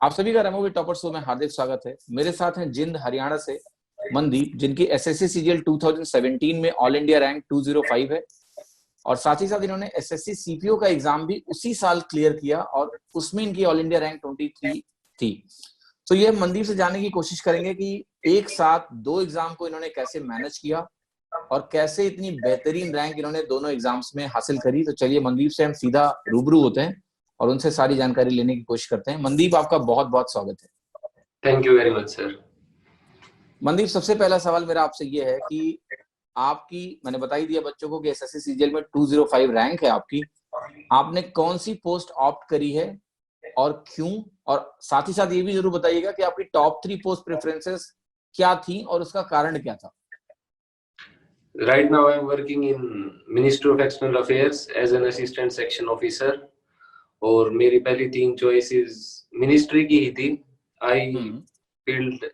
आप सभी का रेमो विद टॉपर शो में हार्दिक स्वागत है। मेरे साथ हैं जिंद हरियाणा से मनदीप, जिनकी एसएससी सीजीएल 2017 में ऑल इंडिया रैंक 205 है और साथ ही साथ इन्होंने एसएससी सीपीओ का एग्जाम भी उसी साल क्लियर किया और उसमें इनकी ऑल इंडिया रैंक 23 थी। तो ये मनदीप से जानने की कोशिश करेंगे कि एक साथ दो एग्जाम को इन्होंने कैसे मैनेज किया और कैसे इतनी बेहतरीन रैंक इन्होंने दोनों एग्जाम्स में हासिल करी। तो चलिए मनदीप से हम सीधा रूबरू होते हैं और उनसे सारी जानकारी लेने की कोशिश करते हैं। मनदीप, आपका बहुत बहुत स्वागत है। Thank you very much sir. Mandeep, सबसे पहला सवाल मेरा आपसे ये है कि आपकी, मैंने बता ही दिया बच्चों को कि एसएससी सीजीएल में 205 रैंक है आपकी, आपने कौन सी पोस्ट ऑप्ट करी है और क्यों, और साथ ही साथ ये भी जरूर बताइएगा कि आपकी टॉप 3 पोस्ट प्रेफरेंसेस क्या थी और उसका कारण क्या था। Right now I am working in Ministry of External Affairs as an assistant section officer और मेरी पहली 3 चॉइसेस मिनिस्ट्री की ही थी। I filled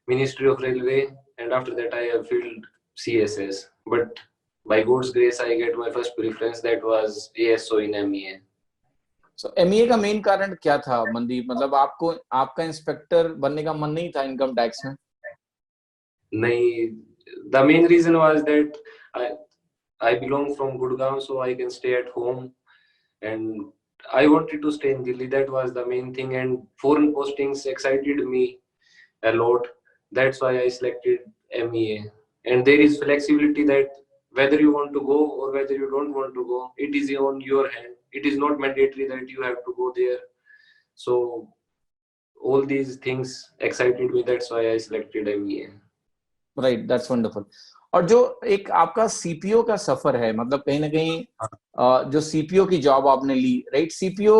Ministry of Railway and after that I have filled CSS, but by God's grace I get my first preference, that was ASO in MEA. So MEA का main कारण क्या था मनदीप? मतलब आपको, आपका inspector बनने का मन नहीं था इनकम टैक्स में? नहीं, the main reason was that I belong from Gurgaon, so I can stay at home and I wanted to stay in Delhi. That was the main thing, and foreign postings excited me a lot. That's why I selected MEA. And there is flexibility that whether you want to go or whether you don't want to go, it is on your hand. It is not mandatory that you have to go there. So all these things excited me. That's why I selected MEA. Right, that's wonderful. और जो एक आपका CPO का सफर है, मतलब कहीं ना कहीं जो सीपीओ की जॉब आपने ली, राइट, सीपीओ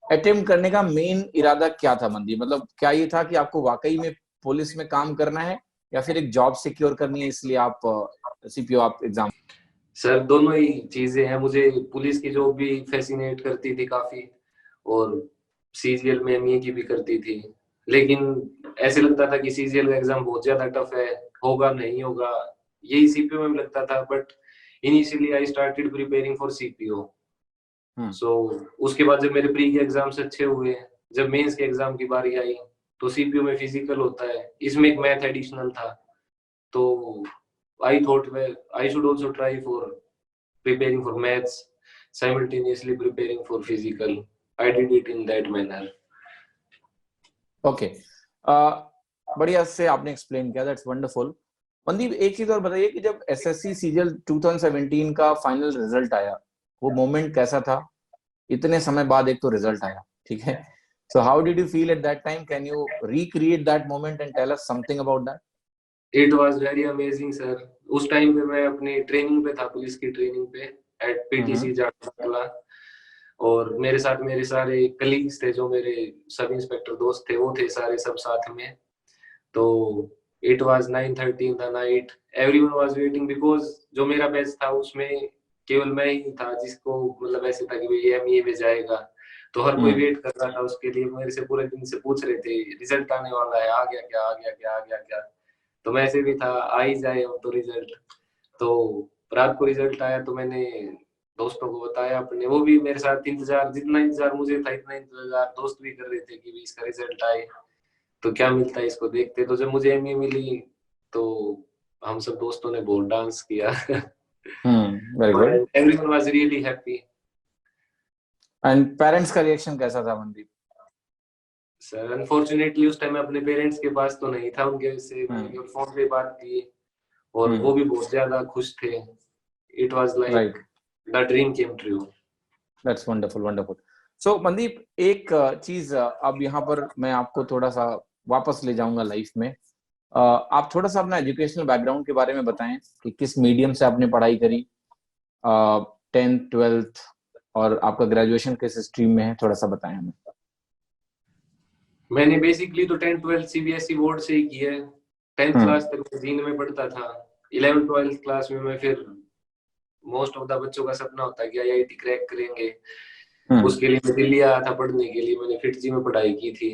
अटेम्प्ट करने का मेन इरादा क्या था मनदीप? मतलब क्या ये था कि आपको वाकई में पुलिस में काम करना है या फिर एक जॉब सिक्योर करनी है, इसलिए आप सीपीओ आप एग्जाम? सर दोनों ही चीजें हैं। मुझे पुलिस की जॉब भी फैसिनेट करती थी काफी और सीजीएल में एमईए की भी करती थी, लेकिन ऐसे लगता था कि सीजीएल का एग्जाम बहुत ज्यादा टफ है, होगा नहीं होगा, यही सीपीओ में लगता था। But initially I started preparing for CPO. So उसके बाद जब मेरे प्री के एग्जाम्स अच्छे हुए, जब मेंस के एग्जाम की बारी आई तो सीपीओ में फिजिकल होता है, इसमें एक मैथ एडिशनल था, तो I thought I should also try for preparing for maths, simultaneously preparing for physical. I did it in that manner. Okay, बढ़िया से आपने एक्सप्लेन किया, दैट्स वंडरफुल। मनदीप, एक चीज और बताइए कि जब एसएससी सीजीएल 2017 का फाइनल रिजल्ट आया, वो मोमेंट कैसा था? इतने समय बाद एक तो रिजल्ट आया, ठीक है, so how did you feel at that time? Can you recreate that moment and tell us something about that? It was very amazing sir. उस टाइम पे मैं अपनी ट्रेनिंग पे था, पुलिस की ट्रेनिंग पे एट पीटीसी जाटला, और मेरे साथ मेरे सारे कलीग्स थे, जो मेरे सब इंस्पेक्टर दोस्त थे वो थे सारे सब साथ में। तो it was 9:30 in the night, everyone was waiting because जो मेरा बैच था उसमें केवल मैं ही था जिसको मतलब ऐसे था कि भाई एमईए में जाएगा, तो हर कोई वेट कर रहा था उसके लिए। मेरे से पूरे दिन से पूछ रहे थे रिजल्ट आने वाला है, आ गया क्या, आ गया क्या, आ गया क्या। तो मैं ऐसे भी था, आ ही जाए अब तो रिजल्ट। तो रात को रिजल्ट आया तो मैंने दोस्तों को बताया अपने, वो भी मेरे साथ इंतजार, जितना इंतजार मुझे था इतना इंतजार दोस्त भी कर रहे थे कि इसका रिजल्ट आए तो क्या मिलता है इसको देखते। तो जब मुझे एमए मिली तो हम सब दोस्तों ने बहुत डांस किया। Very good. Everyone was really happy. And parents का रिएक्शन कैसा था मनदीप? सर अनफॉर्चुनेटली उस टाइम अपने पेरेंट्स के पास तो नहीं था, उनके से मैंने फोन पे बात की और वो भी बहुत ज्यादा खुश थे। It was like the dream came true. That's wonderful, wonderful. So Mandeep, एक चीज अब यहाँ पर मैं आपको थोड़ा सा वापस ले जाऊंगा लाइफ में। आप थोड़ा सा अपना एजुकेशनल बैकग्राउंड के बारे में बताएं कि किस मीडियम से आपने पढ़ाई करी, 10th 12th, और आपका ग्रेजुएशन किस स्ट्रीम में है, थोड़ा सा बताएं हमें। मैंने बेसिकली तो 10th 12th सीबीएसई बोर्ड से ही की है। 10th क्लास तक मैं जींद में पढ़ता था। 11th 12th क्लास में मैं फिर, मोस्ट ऑफ द बच्चों का सपना होता है कि आईआईटी क्रैक करेंगे, उसके लिए मैं दिल्ली आया था पढ़ने के लिए। मैंने फिटजी में पढ़ाई की थी,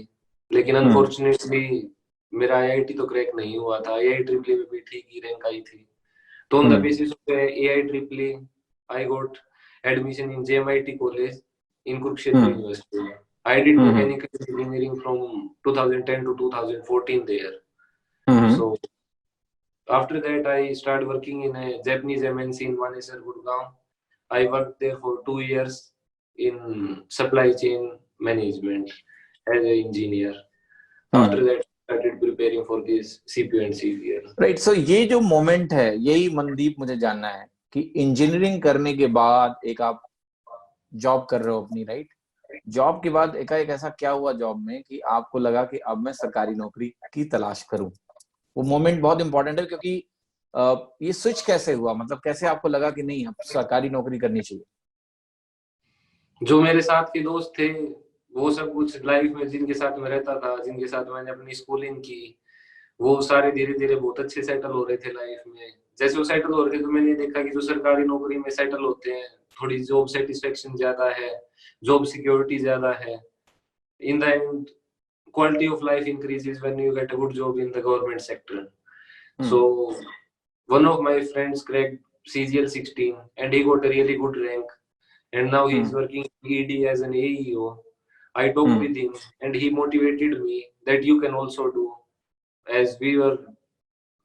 लेकिन अनफॉर्चुनेटली मेरा आईआईटी तो क्रैक नहीं हुआ था। आईआई ट्रिपल में भी ठीक ही रैंक आई थी। तो on the basis of AI triple I got admission in JMIT college in Kurukshetra university. I did mechanical engineering from 2010 to 2014 there. So after that I started working in a Japanese MNC in Manesar, Gurgaon. I worked there for 2 years in supply chain management as an engineer. After that I started preparing for this CPO and CPL. Right, so ये जो moment है, यही मनदीप मुझे जानना है कि engineering करने के बाद एक आप जॉब कर रहे हो अपनी, राइट? जॉब के बाद एकाएक ऐसा क्या हुआ जॉब में कि आपको लगा कि अब मैं सरकारी नौकरी की तलाश करूं? वो मोमेंट बहुत इंपॉर्टेंट है, क्योंकि ये स्विच कैसे हुआ, मतलब कैसे आपको लगा कि नहीं अब सरकारी नौकरी करनी चाहिए? जो मेरे साथ के दोस्त थे वो सब कुछ लाइफ में जिनके साथ मैं रहता था, जिनके साथ मैंने अपनी स्कूलिंग की, वो सारे धीरे धीरे बहुत अच्छे सेटल हो रहे थे लाइफ में। जैसे वो सेटल हो रहे थे तो मैंने देखा कि जो सरकारी नौकरी में सेटल होते हैं थोड़ी जॉब सेटिस्फेक्शन ज्यादा है, जॉब सिक्योरिटी ज्यादा है। In the end quality of life increases when you get a good job in the government sector. So one of my friends cracked CGL 16 and he got a really good rank, and now he is working ED as an AEO. I talked with him and he motivated me that you can also do, as we were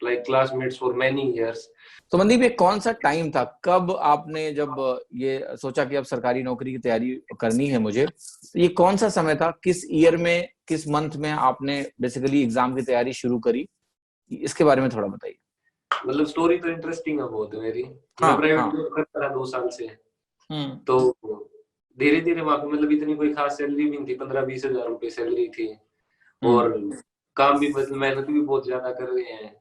like classmates for many years. तो मनदीप, ये कौन सा time था, कब आपने जब ये सोचा कि अब सरकारी नौकरी की तैयारी करनी है मुझे, ये कौन सा समय था, किस ईयर में, किस मंथ में आपने बेसिकली एग्जाम की तैयारी शुरू करी? इसके बारे में थोड़ा बताइए। मतलब स्टोरी तो इंटरेस्टिंग है बहुत मेरी। मैं प्राइवेट जॉब करता रहा 2 साल से। तो धीरे धीरे वहां पे मतलब इतनी कोई खास सैलरी भी नहीं थी, 15-20 हजार रुपए सैलरी थी, और काम भी मतलब मेहनत भी बहुत ज्यादा कर रहे हैं।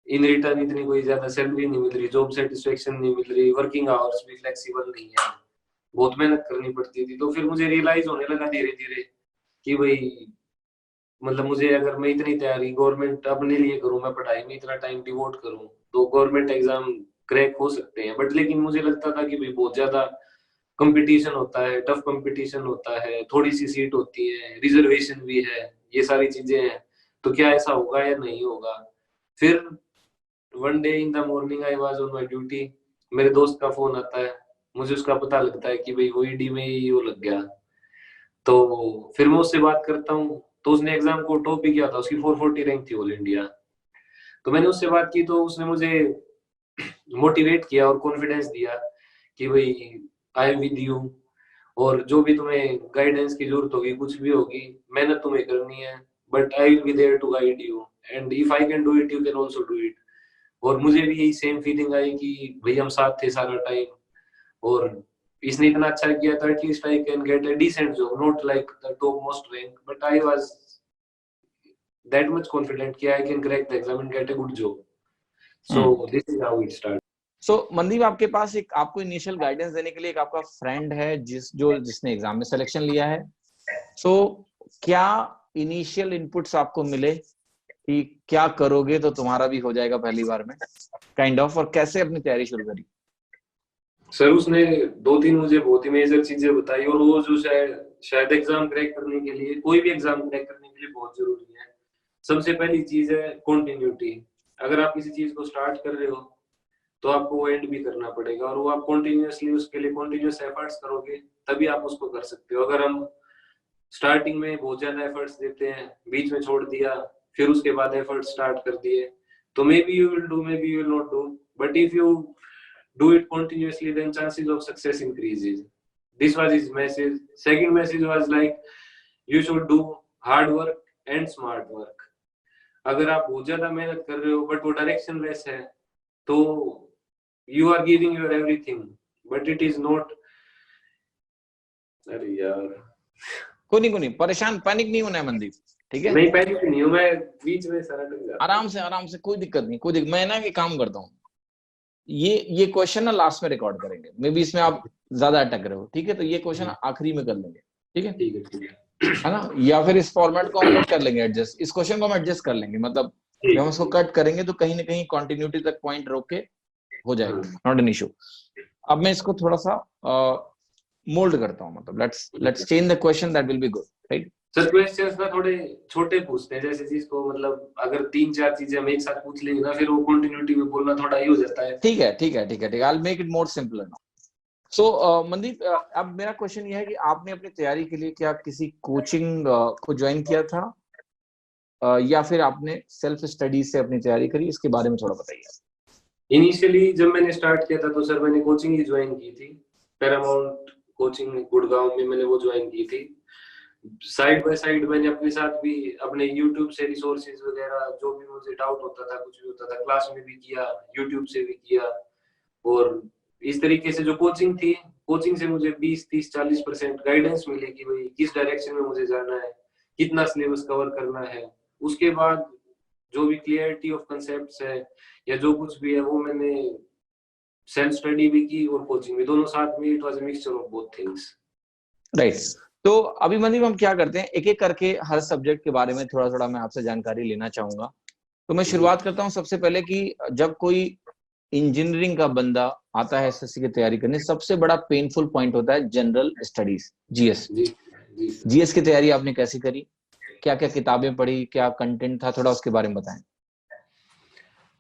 इन रिटर्न इतनी कोई ज्यादा सैलरी नहीं मिल रही, जॉब सेटिस्फेक्शन नहीं मिल रही, वर्किंग आवर्स भी फ्लेक्सिबल नहीं है, बहुत मेहनत करनी पड़ती थी। तो फिर मुझे रियलाइज होने लगा धीरे धीरे कि भाई मतलब मुझे अगर मैं इतनी तैयारी गवर्नमेंट अपने लिए करूं, मैं पढ़ाई में इतना टाइम डिवोट करूं, तो गवर्नमेंट एग्जाम क्रैक हो सकते हैं। बट लेकिन मुझे लगता था कि भाई बहुत ज्यादा कंपटीशन होता है, टफ कंपटीशन होता है, थोड़ी सी सीट होती है, रिजर्वेशन भी है, ये सारी चीजें हैं, तो क्या ऐसा होगा या नहीं होगा। फिर one day in the morning I was on my duty, मेरे दोस्त का फोन आता है, मुझे उसका पता लगता है कि भाई वो ईडी में ही वो लग गया। तो फिर मैं उससे बात करता हूँ, तो उसने एग्जाम को टॉप ही किया था, उसकी 440 रैंक थी ऑल इंडिया। तो मैंने उससे बात की तो उसने मुझे मोटिवेट किया और कॉन्फिडेंस दिया कि भाई आई एम विद यू, और जो भी तुम्हें गाइडेंस की जरूरत होगी, कुछ भी होगी, मेहनत तुम्हें करनी है, but I will be there to guide you, and if I can do it you can also do it. और मुझे भी यही सेम फीलिंग आई कि भाई हम साथ थे सारा टाइम, और इसने इतना अच्छा किया था, at least I can get a decent job, not like the top most rank, but I was that much confident कि I can crack the exam and get a good job. So this is how it start. So Mandeep, आपके पास एक आपको initial guidance देने के लिए एक आपका फ्रेंड है जिसने एग्जाम में सिलेक्शन लिया है। सो क्या इनिशियल इनपुट्स आपको मिले कि क्या करोगे तो तुम्हारा भी हो जाएगा पहली बार में, काइंड ऑफ, और कैसे अपनी तैयारी शुरू करी? सर उसने 2-3 मुझे बहुत ही मेजर चीजें बताई, और वो जो शायद एग्जाम क्रैक करने के लिए, कोई भी एग्जाम क्रैक करने के लिए बहुत जरूरी है। सबसे पहली चीज है कंटिन्यूटी। अगर आप किसी चीज को स्टार्ट कर रहे हो तो आपको वो एंड भी करना पड़ेगा, और वो आप कंटिन्यूअसली उसके लिए कंटिन्यूअस एफर्ट्स करोगे तभी आप उसको कर सकते हो। अगर हम स्टार्टिंग में बहुत ज्यादा एफर्ट्स देते हैं, बीच में छोड़ दिया, फिर उसके बाद एफर्ट्स स्टार्ट कर दिए, तो may be you will do, may be you will not do, but if you do it continuously then chances of success increases. This was his message. Second message was like you should do hard work and smart work. अगर आप बहुत ज्यादा मेहनत कर रहे हो but वो direction less है, तो you are giving your everything but it is not। अरे यार कोई नहीं, परेशान पैनिक नहीं होना है मनदीप, ठीक है? नहीं पैनिक नहीं हूं मैं, बीच में सारा लग जाता, आराम से कोई दिक्कत नहीं, मैं ना ये काम करता हूँ, ये क्वेश्चन ना लास्ट में रिकॉर्ड करेंगे, मे बी इसमें आप ज्यादा अटक रहे हो, ठीक है? तो ये क्वेश्चन आखिरी में कर लेंगे, ठीक है ना? या फिर इस फॉर्मेट को हम लोग कर लेंगे एडजस्ट, इस क्वेश्चन को हम एडजस्ट कर लेंगे, मतलब जब हम इसको कट करेंगे तो कहीं ना कहीं कंटिन्यूटी तक पॉइंट रोक के हो जाएगा, नॉट एन इशू। अब मैं इसको थोड़ा सा मोल्ड करता हूँ, मतलब let's change the question, that will be good, right? Sir questions ना थोड़े छोटे पूछते हैं, जैसे जिसको मतलब अगर 3-4 चीजें हम एक साथ पूछ लेंगे ना, फिर वो कंटिन्यूटी में बोलना थोड़ा ही हो जाता है। ठीक है, I will make it more simpler now. Mandeep, अब मेरा क्वेश्चन ये है कि आपने अपनी तैयारी के लिए क्या किसी कोचिंग को ज्वाइन किया था, या फिर आपने सेल्फ स्टडी से अपनी तैयारी करी? इसके बारे में थोड़ा बताइए। इनिशियली जब मैंने स्टार्ट किया था तो सर मैंने कोचिंग ही ज्वाइन की थी, पैरामाउंट कोचिंग गुड़गांव में मैंने वो ज्वाइन की थी। साइड बाय साइड मैंने अपने साथ भी अपने यूट्यूब से रिसोर्सेज वगैरह जो भी मुझे डाउट होता था, कुछ भी होता था, क्लास में भी किया, यूट्यूब से भी किया। और इस तरीके से जो कोचिंग थी, कोचिंग से मुझे 20-30-40% गाइडेंस मिली कि भाई किस डायरेक्शन में मुझे जाना है, कितना सिलेबस कवर करना है। उसके बाद जो भी क्लियरिटी ऑफ कंसेप्ट्स है या जो कुछ भी है वो मैंने सेल्फ स्टडी भी की और कोचिंग भी, दोनों साथ में। It was a mixture of both things. Right. तो अभी मनदीप हम क्या करते हैं, एक एक करके हर सब्जेक्ट के बारे में थोड़ा थोड़ा मैं आपसे जानकारी लेना चाहूंगा। तो मैं शुरुआत करता हूं सबसे पहले कि जब कोई इंजीनियरिंग का बंदा आता है एसएससी की तैयारी करने, सबसे बड़ा पेनफुल पॉइंट होता है जनरल स्टडीज, जीएस। जीएस की तैयारी आपने कैसी करी, क्या क्या किताबें पढ़ी, क्या कंटेंट था, थोड़ा उसके बारे में बताएं।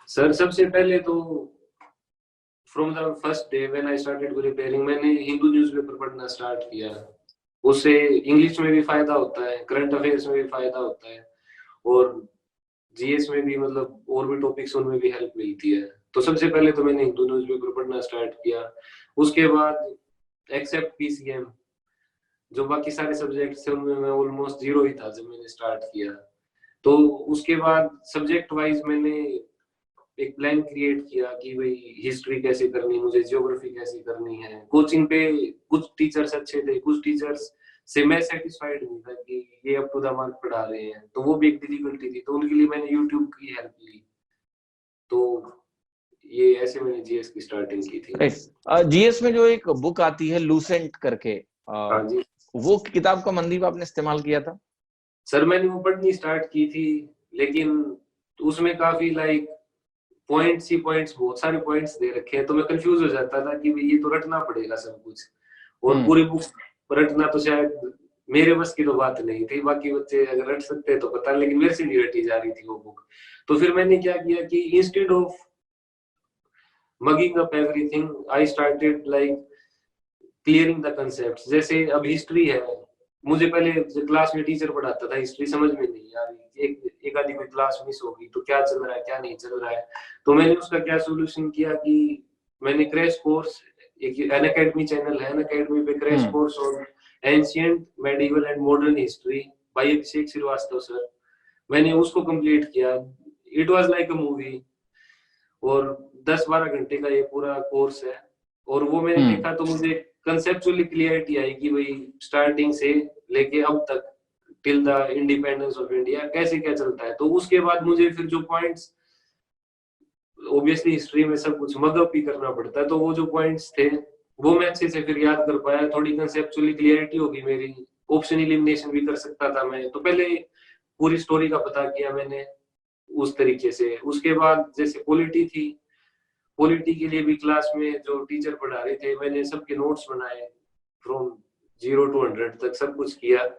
सर सबसे पहले तो from the first day when I started preparing, मैंने हिंदू न्यूज़पेपर पढ़ना स्टार्ट किया। उससे इंग्लिश में भी फायदा होता है, करंट अफेयर्स में भी फायदा होता है, और जीएस में भी, मतलब और भी टॉपिक्स उनमें भी हेल्प मिलती है। तो सबसे पहले तो मैंने हिंदू न्यूज़पेपर पढ़ना स्टार्ट किया। उसके बाद एक्सेप्ट पीसीएम, जो बाकी सारे सब्जेक्ट थे उनमें मैं ऑलमोस्ट जीरो ही था जब मैंने स्टार्ट किया। तो उसके बाद सब्जेक्ट वाइज मैंने एक प्लान क्रिएट किया कि भाई हिस्ट्री कैसे करनी, मुझे ज्योग्राफी कैसे करनी है। कोचिंग पे कुछ टीचर्स अच्छे थे, कुछ टीचर्स से मैं सेटिस्फाइड नहीं था कि ये अप टू द मार्क पढ़ा रहे हैं, तो वो भी एक डिफिकल्टी थी। तो उनके लिए मैंने यूट्यूब की हेल्प ली। तो ये ऐसे मैंने जीएस की स्टार्टिंग की थी। जीएस में जो एक बुक आती है लूसेंट करके, हाँ जी। वो किताब का मनदीप आपने इस्तेमाल किया था? सर मैंने वो पढ़नी स्टार्ट की थी, लेकिन उसमें काफी पॉइंट्स ही पॉइंट्स, बहुत सारे पॉइंट्स दे रखे हैं, तो मैं कंफ्यूज हो जाता था कि भाई ये तो रटना पड़ेगा सब कुछ, और पूरी बुक रटना तो शायद मेरे बस की तो बात नहीं थी। बाकी बच्चे अगर रट सकते तो पता, लेकिन मेरे से नहीं रटी जा रही थी वो बुक। तो फिर मैंने क्या किया कि instead of mugging up everything, I started clearing the concept. जैसे अब हिस्ट्री है, मुझे पहले क्लास में टीचर पढ़ाता था, हिस्ट्री समझ में नहीं आ रही, एक आधी कोई क्लास मिस होगी तो क्या चल रहा है क्या नहीं चल रहा है। तो मैंने उसका क्या सोल्यूशन किया कि मैंने क्रैश कोर्स, एक अन अकेडमी चैनल है, अन अकेडमी पे क्रैश कोर्स और ancient medieval and modern history by Abhishek Shrivastava sir, मैंने उसको कंप्लीट किया। It was like a movie, और 10-12 घंटे का ये पूरा कोर्स है। और वो मैंने देखा तो मुझे कंसेप्चुअली क्लियरिटी आई कि भाई स्टार्टिंग से लेके अब तक till the independence of India कैसे क्या चलता है। तो उसके बाद मुझे फिर जो पॉइंट्स, ऑब्वियसली हिस्ट्री में सब कुछ मगअप ही करना पड़ता है, तो वो जो पॉइंट्स थे वो मैं अच्छे से फिर याद कर पाया। थोड़ी कंसेप्चुअली क्लियरिटी होगी मेरी, ऑप्शन एलिमिनेशन भी कर सकता था मैं। तो पहले पूरी स्टोरी का पता किया मैंने उस तरीके से। उसके बाद जैसे पॉलिटी थी, पॉलिटी के लिए भी क्लास में जो टीचर पढ़ा रहे थे मैंने सबके नोट्स बनाए, फ्रॉम 0 to 100 तक सब कुछ किया,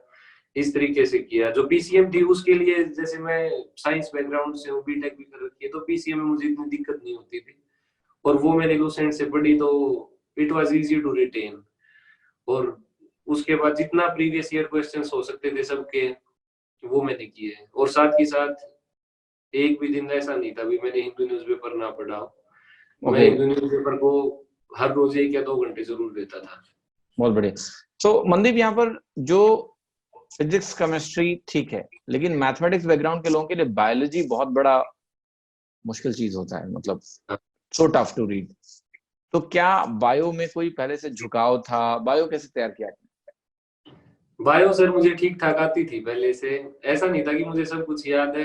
इस तरीके से किया। जो पीसीएम थी उसके लिए, जैसे मैं साइंस बैकग्राउंड से हूँ, बीटेक भी कर रखी है, तो पीसीएम में मुझे इतनी दिक्कत नहीं होती थी, और वो मैंने लूसेंट से पढ़ी तो it was easy to retain. और उसके बाद जितना प्रीवियस ईयर क्वेश्चंस हो सकते थे सबके, वो मैंने किए। और साथ ही साथ एक भी दिन ऐसा नहीं था भी मैंने हिंदू न्यूज़पेपर ना पढ़ा हो। मैं हिंदू न्यूज़पेपर को हर रोज 1 या 2 घंटे जरूर देता था। बहुत बढ़िया। तो मनदीप, यहाँ पर जो फिजिक्स केमिस्ट्री ठीक है, लेकिन मैथमेटिक्स बैकग्राउंड के लोगों के लिए बायोलॉजी बहुत बड़ा मुश्किल चीज होता है, मतलब सो टफ टू रीड। तो क्या बायो में कोई पहले से झुकाव था? बायो कैसे तैयार किया? बायो सर मुझे ठीक ठाक आती थी पहले से, ऐसा नहीं था कि मुझे सब कुछ याद है,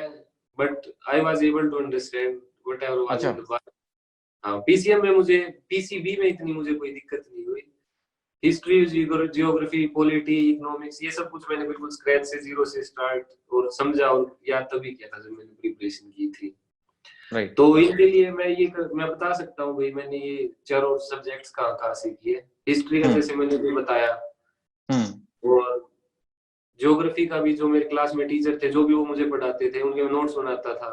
but I was able to understand whatever was in the bio. हाँ, पीसीएम में मुझे, पीसीबी में इतनी मुझे कोई दिक्कत नहीं हुई। हिस्ट्री, जियोग्राफी, पॉलिटी, इकोनॉमिक्स, ये सब कुछ मैंने बिल्कुल स्क्रैच से, जीरो से स्टार्ट और समझा और याद तभी किया था जब मैंने प्रिपरेशन की थी। राइट। तो इनके लिए मैं बता सकता हूँ भाई मैंने ये चारों सब्जेक्ट्स कहाँ से किए। हिस्ट्री का जैसे मैंने भी बताया, और ज्योग्राफी का भी जो मेरे क्लास में टीचर थे, जो भी वो मुझे पढ़ाते थे उनके नोट्स बनाता था।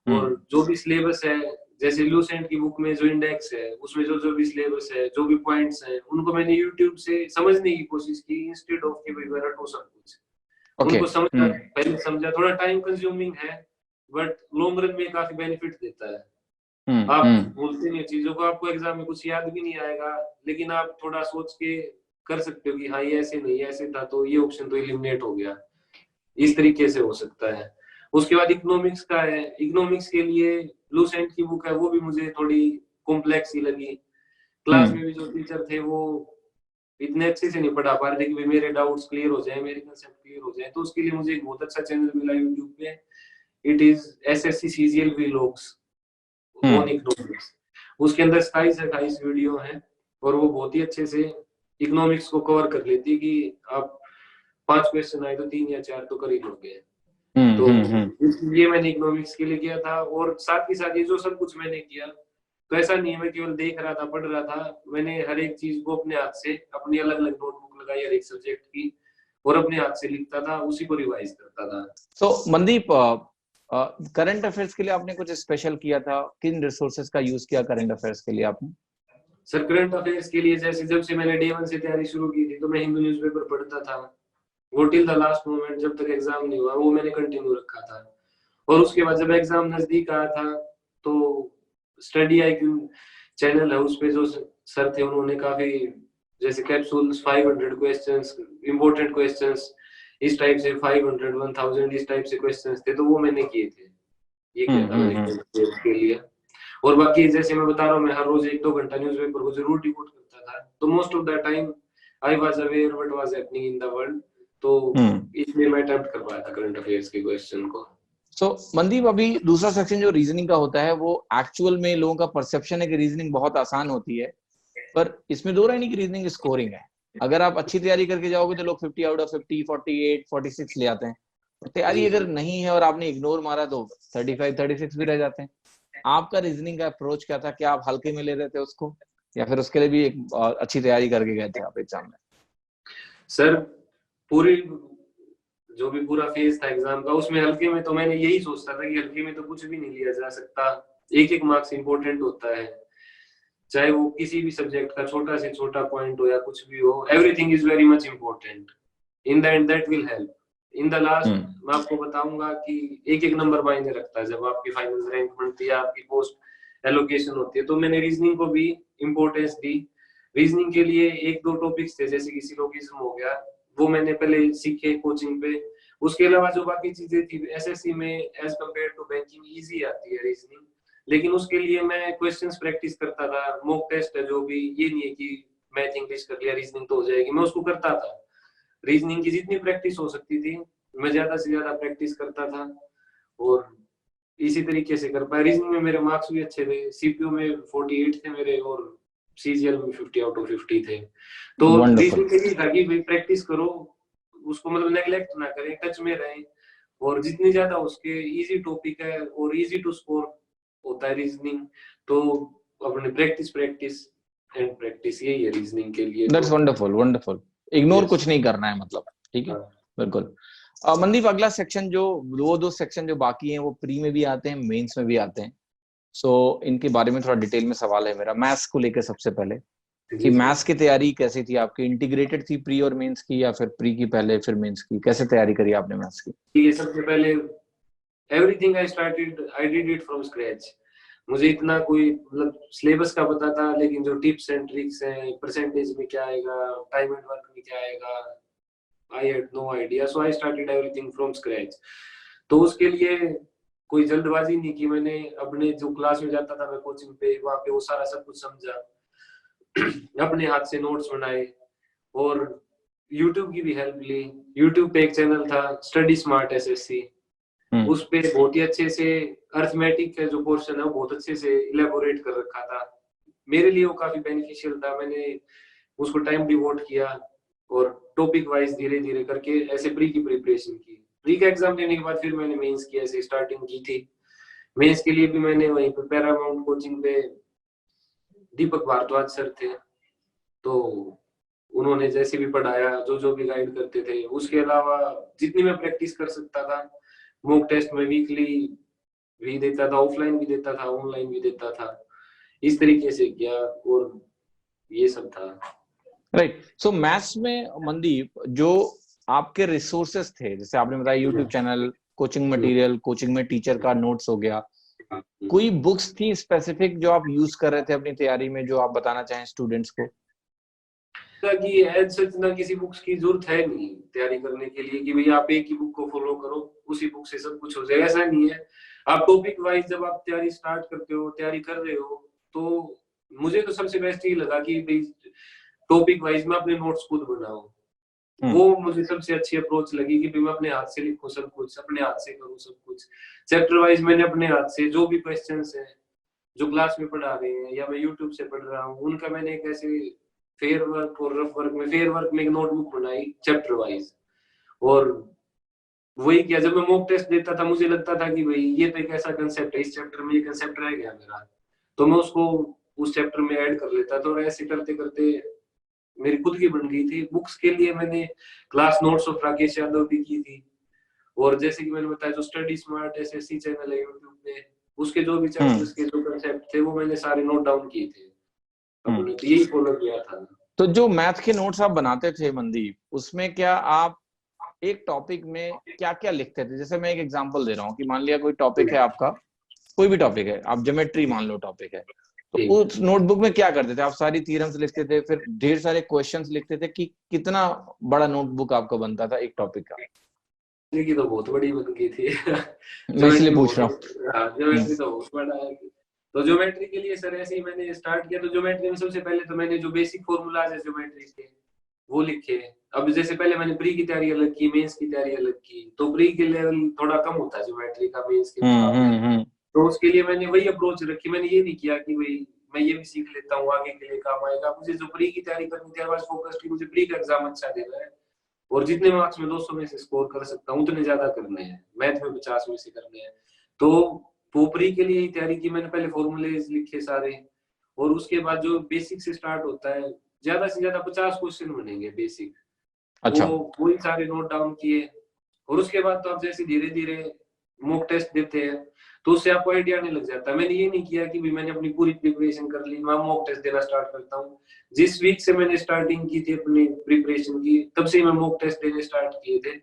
और जो भी सिलेबस है, जैसे लूसेंट की बुक में जो इंडेक्स है उसमें जो भी सिलेबस है, जो भी पॉइंट्स हैं, उनको मैंने यूट्यूब से समझने की कोशिश की इंस्टेड ऑफ कि भाई मैं रटूं सब कुछ। उनको समझा, पहले समझा, थोड़ा टाइम कंज्यूमिंग है बट लॉन्ग रन में काफी बेनिफिट देता है। आप बोलते नहीं चीजों को, आपको एग्जाम में कुछ याद भी नहीं आएगा, लेकिन आप थोड़ा सोच के कर सकते हो कि हाँ ये ऐसे नहीं, ऐसे था तो ये ऑप्शन तो एलिमिनेट हो गया, इस तरीके से हो सकता है। उसके बाद इकोनॉमिक्स का है, इकोनॉमिक्स के लिए लूसेंट की बुक है, वो भी मुझे थोड़ी कॉम्प्लेक्स ही लगी। क्लास में भी जो टीचर थे वो इतने अच्छे से नहीं पढ़ा पा रहे थे कि मेरे डाउट्स क्लियर हो जाए, मेरे कंसेप्ट क्लियर हो जाए। तो उसके लिए मुझे एक बहुत अच्छा चैनल मिला यूट्यूब पे, it is SSC CGL vlogs on economics. उसके अंदर 27-28 वीडियो हैं और वो बहुत ही अच्छे से इकोनॉमिक्स को कवर कर लेती है कि आप 5 क्वेश्चन आए तो 3 या 4 तो कर ही लोगे। तो ये मैंने इकोनॉमिक्स के लिए किया था। और साथ ही साथ ये जो सब कुछ मैंने किया, तो ऐसा नहीं है मैं केवल देख रहा था, पढ़ रहा था, मैंने हर एक चीज को अपने हाथ से, अपनी अलग अलग नोटबुक लगाई हर एक सब्जेक्ट की और अपने हाथ से लिखता था, उसी को रिवाइज करता था। तो मनदीप, करंट अफेयर्स के लिए आपने कुछ स्पेशल किया था? किन रिसोर्सेज का यूज किया करंट अफेयर्स के लिए आपने? सर करंट अफेयर्स के लिए जैसे जब से मैंने डे 1 से तैयारी शुरू की थी, तो मैं हिंदू न्यूज़पेपर पढ़ता था, वो टिल द लास्ट मोमेंट जब तक एग्जाम नहीं हुआ वो मैंने कंटिन्यू रखा था। और उसके बाद जब एग्जाम नजदीक आया था तो स्टडी आईक्यू चैनल है, उस पे जो सर थे उन्होंने काफी जैसे कैप्सूल्स, 500 क्वेश्चंस, इंपॉर्टेंट क्वेश्चंस, इस टाइप से 500, 1000 इस टाइप से क्वेश्चंस थे, तो वो मैंने किए थे। ये किया था मैंने के लिए। और बाकी जैसे मैं बता रहा हूँ, मैं हर रोज 1-2 घंटा न्यूज़पेपर को जरूर डिवोट करता था, तो most of the time I was aware what was happening in the world, तो इसलिए मैं अटेम्प्ट कर पाया था करंट अफेयर्स के क्वेश्चन को। सो मनदीप, अभी दूसरा सेक्शन जो रीजनिंग का होता है, वो एक्चुअल में लोगों का परसेप्शन है कि रीजनिंग बहुत आसान होती है, पर इसमें दो राय नहीं कि रीजनिंग स्कोरिंग है। अगर आप अच्छी तैयारी करके जाओगे तो लोग 50 आउट ऑफ 50, 48, 46 ले आते हैं। तैयारी अगर नहीं है और आपने इग्नोर मारा तो 35, 36 भी रह जाते हैं। आपका रीजनिंग का अप्रोच क्या था? क्या आप हल्के में ले रहे थे उसको, या फिर उसके लिए भी एक अच्छी तैयारी करके गए थे आप एग्जाम में? सर पूरी जो भी पूरा फेज था एग्जाम का, उसमें हल्के में तो मैंने यही सोचता था कि हल्के में तो कुछ भी नहीं लिया जा सकता, एक एक मार्क्स इंपॉर्टेंट होता है, चाहे वो किसी भी सब्जेक्ट का छोटा से छोटा पॉइंट हो या कुछ भी हो, everything is very much important, in the end that will help in the last. मैं आपको बताऊंगा कि एक एक नंबर मायने रखता है जब आपकी फाइनल रैंक बनती है, आपकी पोस्ट एलोकेशन होती है। तो मैंने रीजनिंग को भी इंपॉर्टेंस दी। रीजनिंग के लिए 1-2 टॉपिक्स थे, जैसे कि सिलोगिज्म हो गया, वो मैंने पहले सीखे कोचिंग पे। उसके अलावा जो बाकी चीजें थी एसएससी में as compare to banking easy आती है रीजनिंग, लेकिन उसके लिए मैं क्वेश्चंस प्रैक्टिस करता था, मॉक टेस्ट है जो भी, ये नहीं है कि मैथ इंग्लिश कर लिया रीजनिंग तो हो जाएगी, मैं उसको करता था। रीजनिंग की जितनी प्रैक्टिस हो सकती थी मैं ज्यादा से ज्यादा प्रैक्टिस करता था और इसी तरीके से कर पाया। रीजनिंग में मेरे मार्क्स भी अच्छे थे, सीपीयू में 48 थे मेरे और सीजीएल में 50 आउट ऑफ 50 थे। तो रीजनिंग के लिए था कि प्रैक्टिस करो, उसको मतलब नेग्लेक्ट ना करें, टच में रहें, और जितनी ज्यादा उसके इजी टॉपिक है और इजी टू स्कोर होता है रीजनिंग, तो अपने प्रैक्टिस प्रैक्टिस एंड प्रैक्टिस, यही है रीजनिंग के लिए। That's wonderful, wonderful. इग्नोर कुछ नहीं करना है मतलब, ठीक है, बिल्कुल। मनदीप, अगला सेक्शन जो वो दो सेक्शन जो बाकी हैं वो प्री में भी आते हैं, मेंस में भी आते हैं। सो इनके बारे में थोड़ा डिटेल में सवाल है मेरा, मैथ्स को लेकर सबसे पहले कि मैथ्स की तैयारी कैसी थी आपकी? इंटीग्रेटेड थी प्री और मेंस की, या फिर प्री की पहले फिर मेंस की? कैसे तैयारी करी आपने मैथ्स की? ये सबसे पहले everything I did it from scratch. मुझे इतना कोई मतलब सिलेबस का पता था, लेकिन जो टिप्स एंड ट्रिक्स हैं, परसेंटेज में क्या आएगा, टाइम एंड वर्क में क्या आएगा, I had no idea, so I started everything from scratch. तो उसके लिए कोई जल्दबाजी नहीं की मैंने, अपने जो क्लास में जाता था मैं कोचिंग पे, वहां पे वो सारा सब कुछ समझा, अपने हाथ से नोट्स बनाए और यूट्यूब की भी हेल्प ली। यूट्यूब पे एक चैनल था स्टडी स्मार्ट एसएससी, उस पे बहुत ही अच्छे से अर्थमेटिक का जो पोर्शन है वो बहुत अच्छे से इलेबोरेट कर रखा था। मेरे लिए वो काफी बेनिफिशियल था, मैंने उसको टाइम डिवोट किया और टॉपिक वाइज धीरे धीरे करके ऐसे प्री की प्रिपरेशन की। प्री का एग्जाम देने के बाद फिर मैंने मेंस की ऐसे स्टार्टिंग की थी। मेंस के लिए भी मैंने वहीं पे पैरामाउंट कोचिंग पे दीपक भारद्वाज सर थे, तो उन्होंने जैसे भी पढ़ाया, जो जो भी गाइड करते थे। उसके अलावा जितनी मैं प्रैक्टिस कर सकता था, मॉक टेस्ट में वीकली भी देता था, ऑफलाइन भी देता था, ऑनलाइन भी देता था, इस तरीके से किया और ये सब था। राइट। सो मैथ्स में मनदीप जो आपके रिसोर्सेस थे, जैसे आपने बताया YouTube channel, coaching material, coaching में टीचर का नोट्स हो गया, कोई बुक्स थी स्पेसिफिक जो आप यूज कर रहे थे अपनी तैयारी में जो आप बताना चाहें स्टूडेंट्स को? कि एज सच ना किसी बुक्स की जरूरत है नहीं तैयारी करने के लिए कि भाई आप एक ही बुक को फॉलो करो, उसी बुक से सब कुछ हो जाए, ऐसा नहीं है। आप टॉपिक वाइज जब आप तैयारी स्टार्ट करते हो, तैयारी कर रहे हो, तो मुझे तो सबसे बेस्ट ये लगा कि भाई टॉपिक वाइज मैं अपने नोट्स खुद बनाऊं। वो मुझे सबसे अच्छी अप्रोच लगी कि भाई मैं अपने हाथ से लिखूं, सब कुछ अपने हाथ से करूं, सब कुछ चैप्टर वाइज मैंने अपने हाथ से जो भी क्वेश्चंस हैं जो क्लास में पढ़ा रहे हैं या मैं यूट्यूब से पढ़ रहा हूँ, उनका मैंने एक ऐसे फेयर वर्क और रफ वर्क में, फेयर वर्क में एक नोटबुक बनाई चैप्टर वाइज, और वही किया। जब मैं मॉक टेस्ट देता था मुझे लगता था कि भाई ये तो एक ऐसा कंसेप्ट है, इस चैप्टर में ये कंसेप्ट रह गया मेरा, तो मैं उसको उस चैप्टर में ऐड कर लेता था, और ऐसे करते करते मेरी खुद की बन गई थी। बुक्स के लिए मैंने class notes of Rakesh Yadav भी की थी, और जैसे कि मैंने बताया जो स्टडी स्मार्ट एसएससी चैनल है यूट्यूब पे, उसके जो भी चैप्टर्स के जो कंसेप्ट थे वो मैंने सारे नोट डाउन किए थे अपने, तो यही फॉलो किया था। तो जो मैथ के नोट्स आप बनाते थे मनदीप, उसमें क्या आप एक टॉपिक में क्या क्या लिखते थे? जैसे मैं एक एग्जांपल दे रहा हूँ कि मान लिया कोई टॉपिक है आपका, कोई भी टॉपिक है, आप ज्योमेट्री मान लो टॉपिक है, तो उस नोटबुक में क्या करते थे आप? सारी थ्योरम्स लिखते थे, फिर ढेर सारे क्वेश्चंस लिखते थे, कि कितना बड़ा नोटबुक आपका बनता था एक टॉपिक का? की तो बहुत बड़ी बन गई थी। मैं इसलिए पूछ रहा हूँ। ज्योमेट्री तो बहुत बड़ा है। तो ज्योमेट्री के लिए सर ऐसे ही मैंने स्टार्ट किया। तो ज्योमेट्री में सबसे पहले तो मैंने जो बेसिक फॉर्मूलाज है ज्योमेट्री के वो लिखे। अब जैसे पहले मैंने प्री की तैयारी अलग की, मेंस की तैयारी अलग की, तो प्री के लेवल थोड़ा कम होता है ज्योमेट्री का मेंस के मुकाबले। तो उसके लिए मैंने वही अप्रोच रखी। मैंने ये नहीं किया कि भाई मैं ये भी सीख लेता हूँ आगे के लिए काम आएगा। मुझे जो प्री की तैयारी करनी थी बस फोकस थी, मुझे प्री का एग्जाम अच्छा देना है और जितने मार्क्स में 200 में से स्कोर कर सकता हूँ उतने ज्यादा करने हैं, मैथ में 50 में से करने हैं। तो पोपरी के लिए ही तैयारी की मैंने। पहले फॉर्मूले लिखे सारे, और उसके बाद जो बेसिक से स्टार्ट होता है, ज्यादा से ज्यादा 50 क्वेश्चन बनेंगे बेसिक, अच्छा। वो वही सारे नोट डाउन किए। और उसके बाद तो आप जैसे धीरे धीरे मॉक टेस्ट देते हैं तो उससे आपको आइडिया नहीं लग जाता। मैंने ये नहीं किया कि भी मैंने अपनी पूरी प्रिपरेशन कर ली, मैं मॉक टेस्ट देना स्टार्ट करता हूँ। जिस वीक से मैंने स्टार्टिंग की थी अपनी प्रिपरेशन की, तब से मैं मॉक टेस्ट देने स्टार्ट किए थे।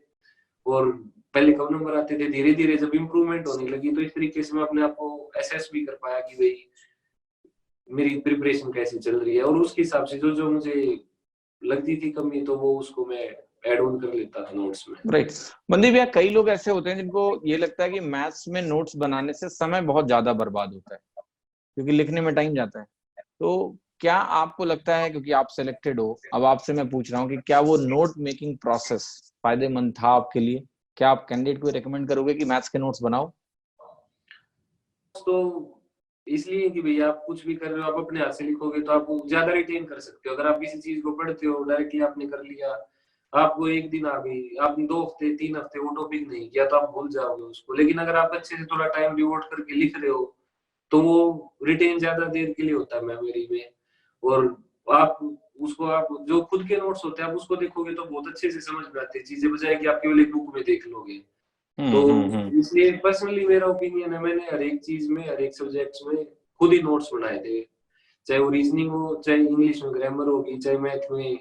और पहले कम नंबर आते थे, धीरे धीरे जब इम्प्रूवमेंट होने लगी तो इस तरीके से मैं अपने आप को असेस भी कर पाया कि भाई मेरी प्रिपरेशन कैसी चल रही है, और उसके हिसाब से जो जो मुझे लगती थी कमी तो वो उसको मैं ऐड ऑन कर लेता था नोट्स में। राइट। मनदीप भैया, कई लोग ऐसे होते हैं जिनको ये लगता है कि मैथ्स में नोट्स बनाने से समय बहुत ज्यादा बर्बाद होता है क्योंकि लिखने में टाइम जाता है। तो क्या आपको लगता है, क्योंकि आप सिलेक्टेड हो, अब आपसे मैं पूछ रहा हूँ कि क्या वो नोट मेकिंग प्रोसेस फायदेमंद था आपके लिए? क्या आप कैंडिडेट को रेकमेंड करोगे कि मैथ्स के नोट्स बनाओ? तो इसलिए कि भैया आप कुछ भी कर रहे हो आप अपने हाथ से लिखोगे तो आप ज्यादा रिटेन कर सकते हो। अगर आप किसी चीज को पढ़ते हो डायरेक्टली आपने कर लिया, आपको एक दिन आ गई, आपने 2 हफ्ते 3 हफ्ते वो टॉपिक नहीं किया तो आप भूल जाओगे उसको। लेकिन अगर आप अच्छे से थोड़ा टाइम डिवोट करके लिख रहे हो तो वो रिटेन ज्यादा देर के लिए होता है मेमोरी में। और आप उसको, आप जो खुद के नोट्स होते हैं आप उसको देखोगे तो बहुत अच्छे से समझ में आती है चीजें, बजाय कि आप केवल एक बुक में देख लोगे। तो इसलिए पर्सनली मेरा ओपिनियन है, मैंने हर एक चीज में, हर एक सब्जेक्ट्स में खुद ही नोट्स बनाए थे। चाहे वो रीजनिंग हो, चाहे इंग्लिश में ग्रामर होगी, चाहे मैथ में,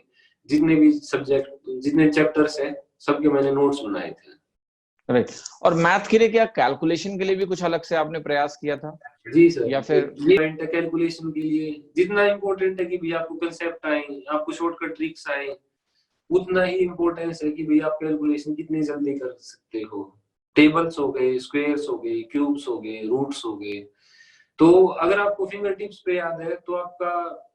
जितने भी सब्जेक्ट, जितने चैप्टर्स हैं सबके मैंने नोट्स बनाए थे। राइट। और मैथ के लिए क्या कैलकुलेशन के लिए भी कुछ अलग से आपने प्रयास किया था? जी सर, या फिर ये कैलकुलेशन के लिए जितना इम्पोर्टेंट है कि भाई आपको कंसेप्ट आए, आपको शॉर्टकट ट्रिक्स आए, उतना ही इम्पोर्टेंस है कि भाई आप कैलकुलेशन कितनी जल्दी कर सकते हो। टेबल्स हो गए, स्क्वायर्स हो गए, क्यूब्स हो गए, रूट्स हो गए, तो अगर आपको फिंगर टिप्स पे याद है तो आपका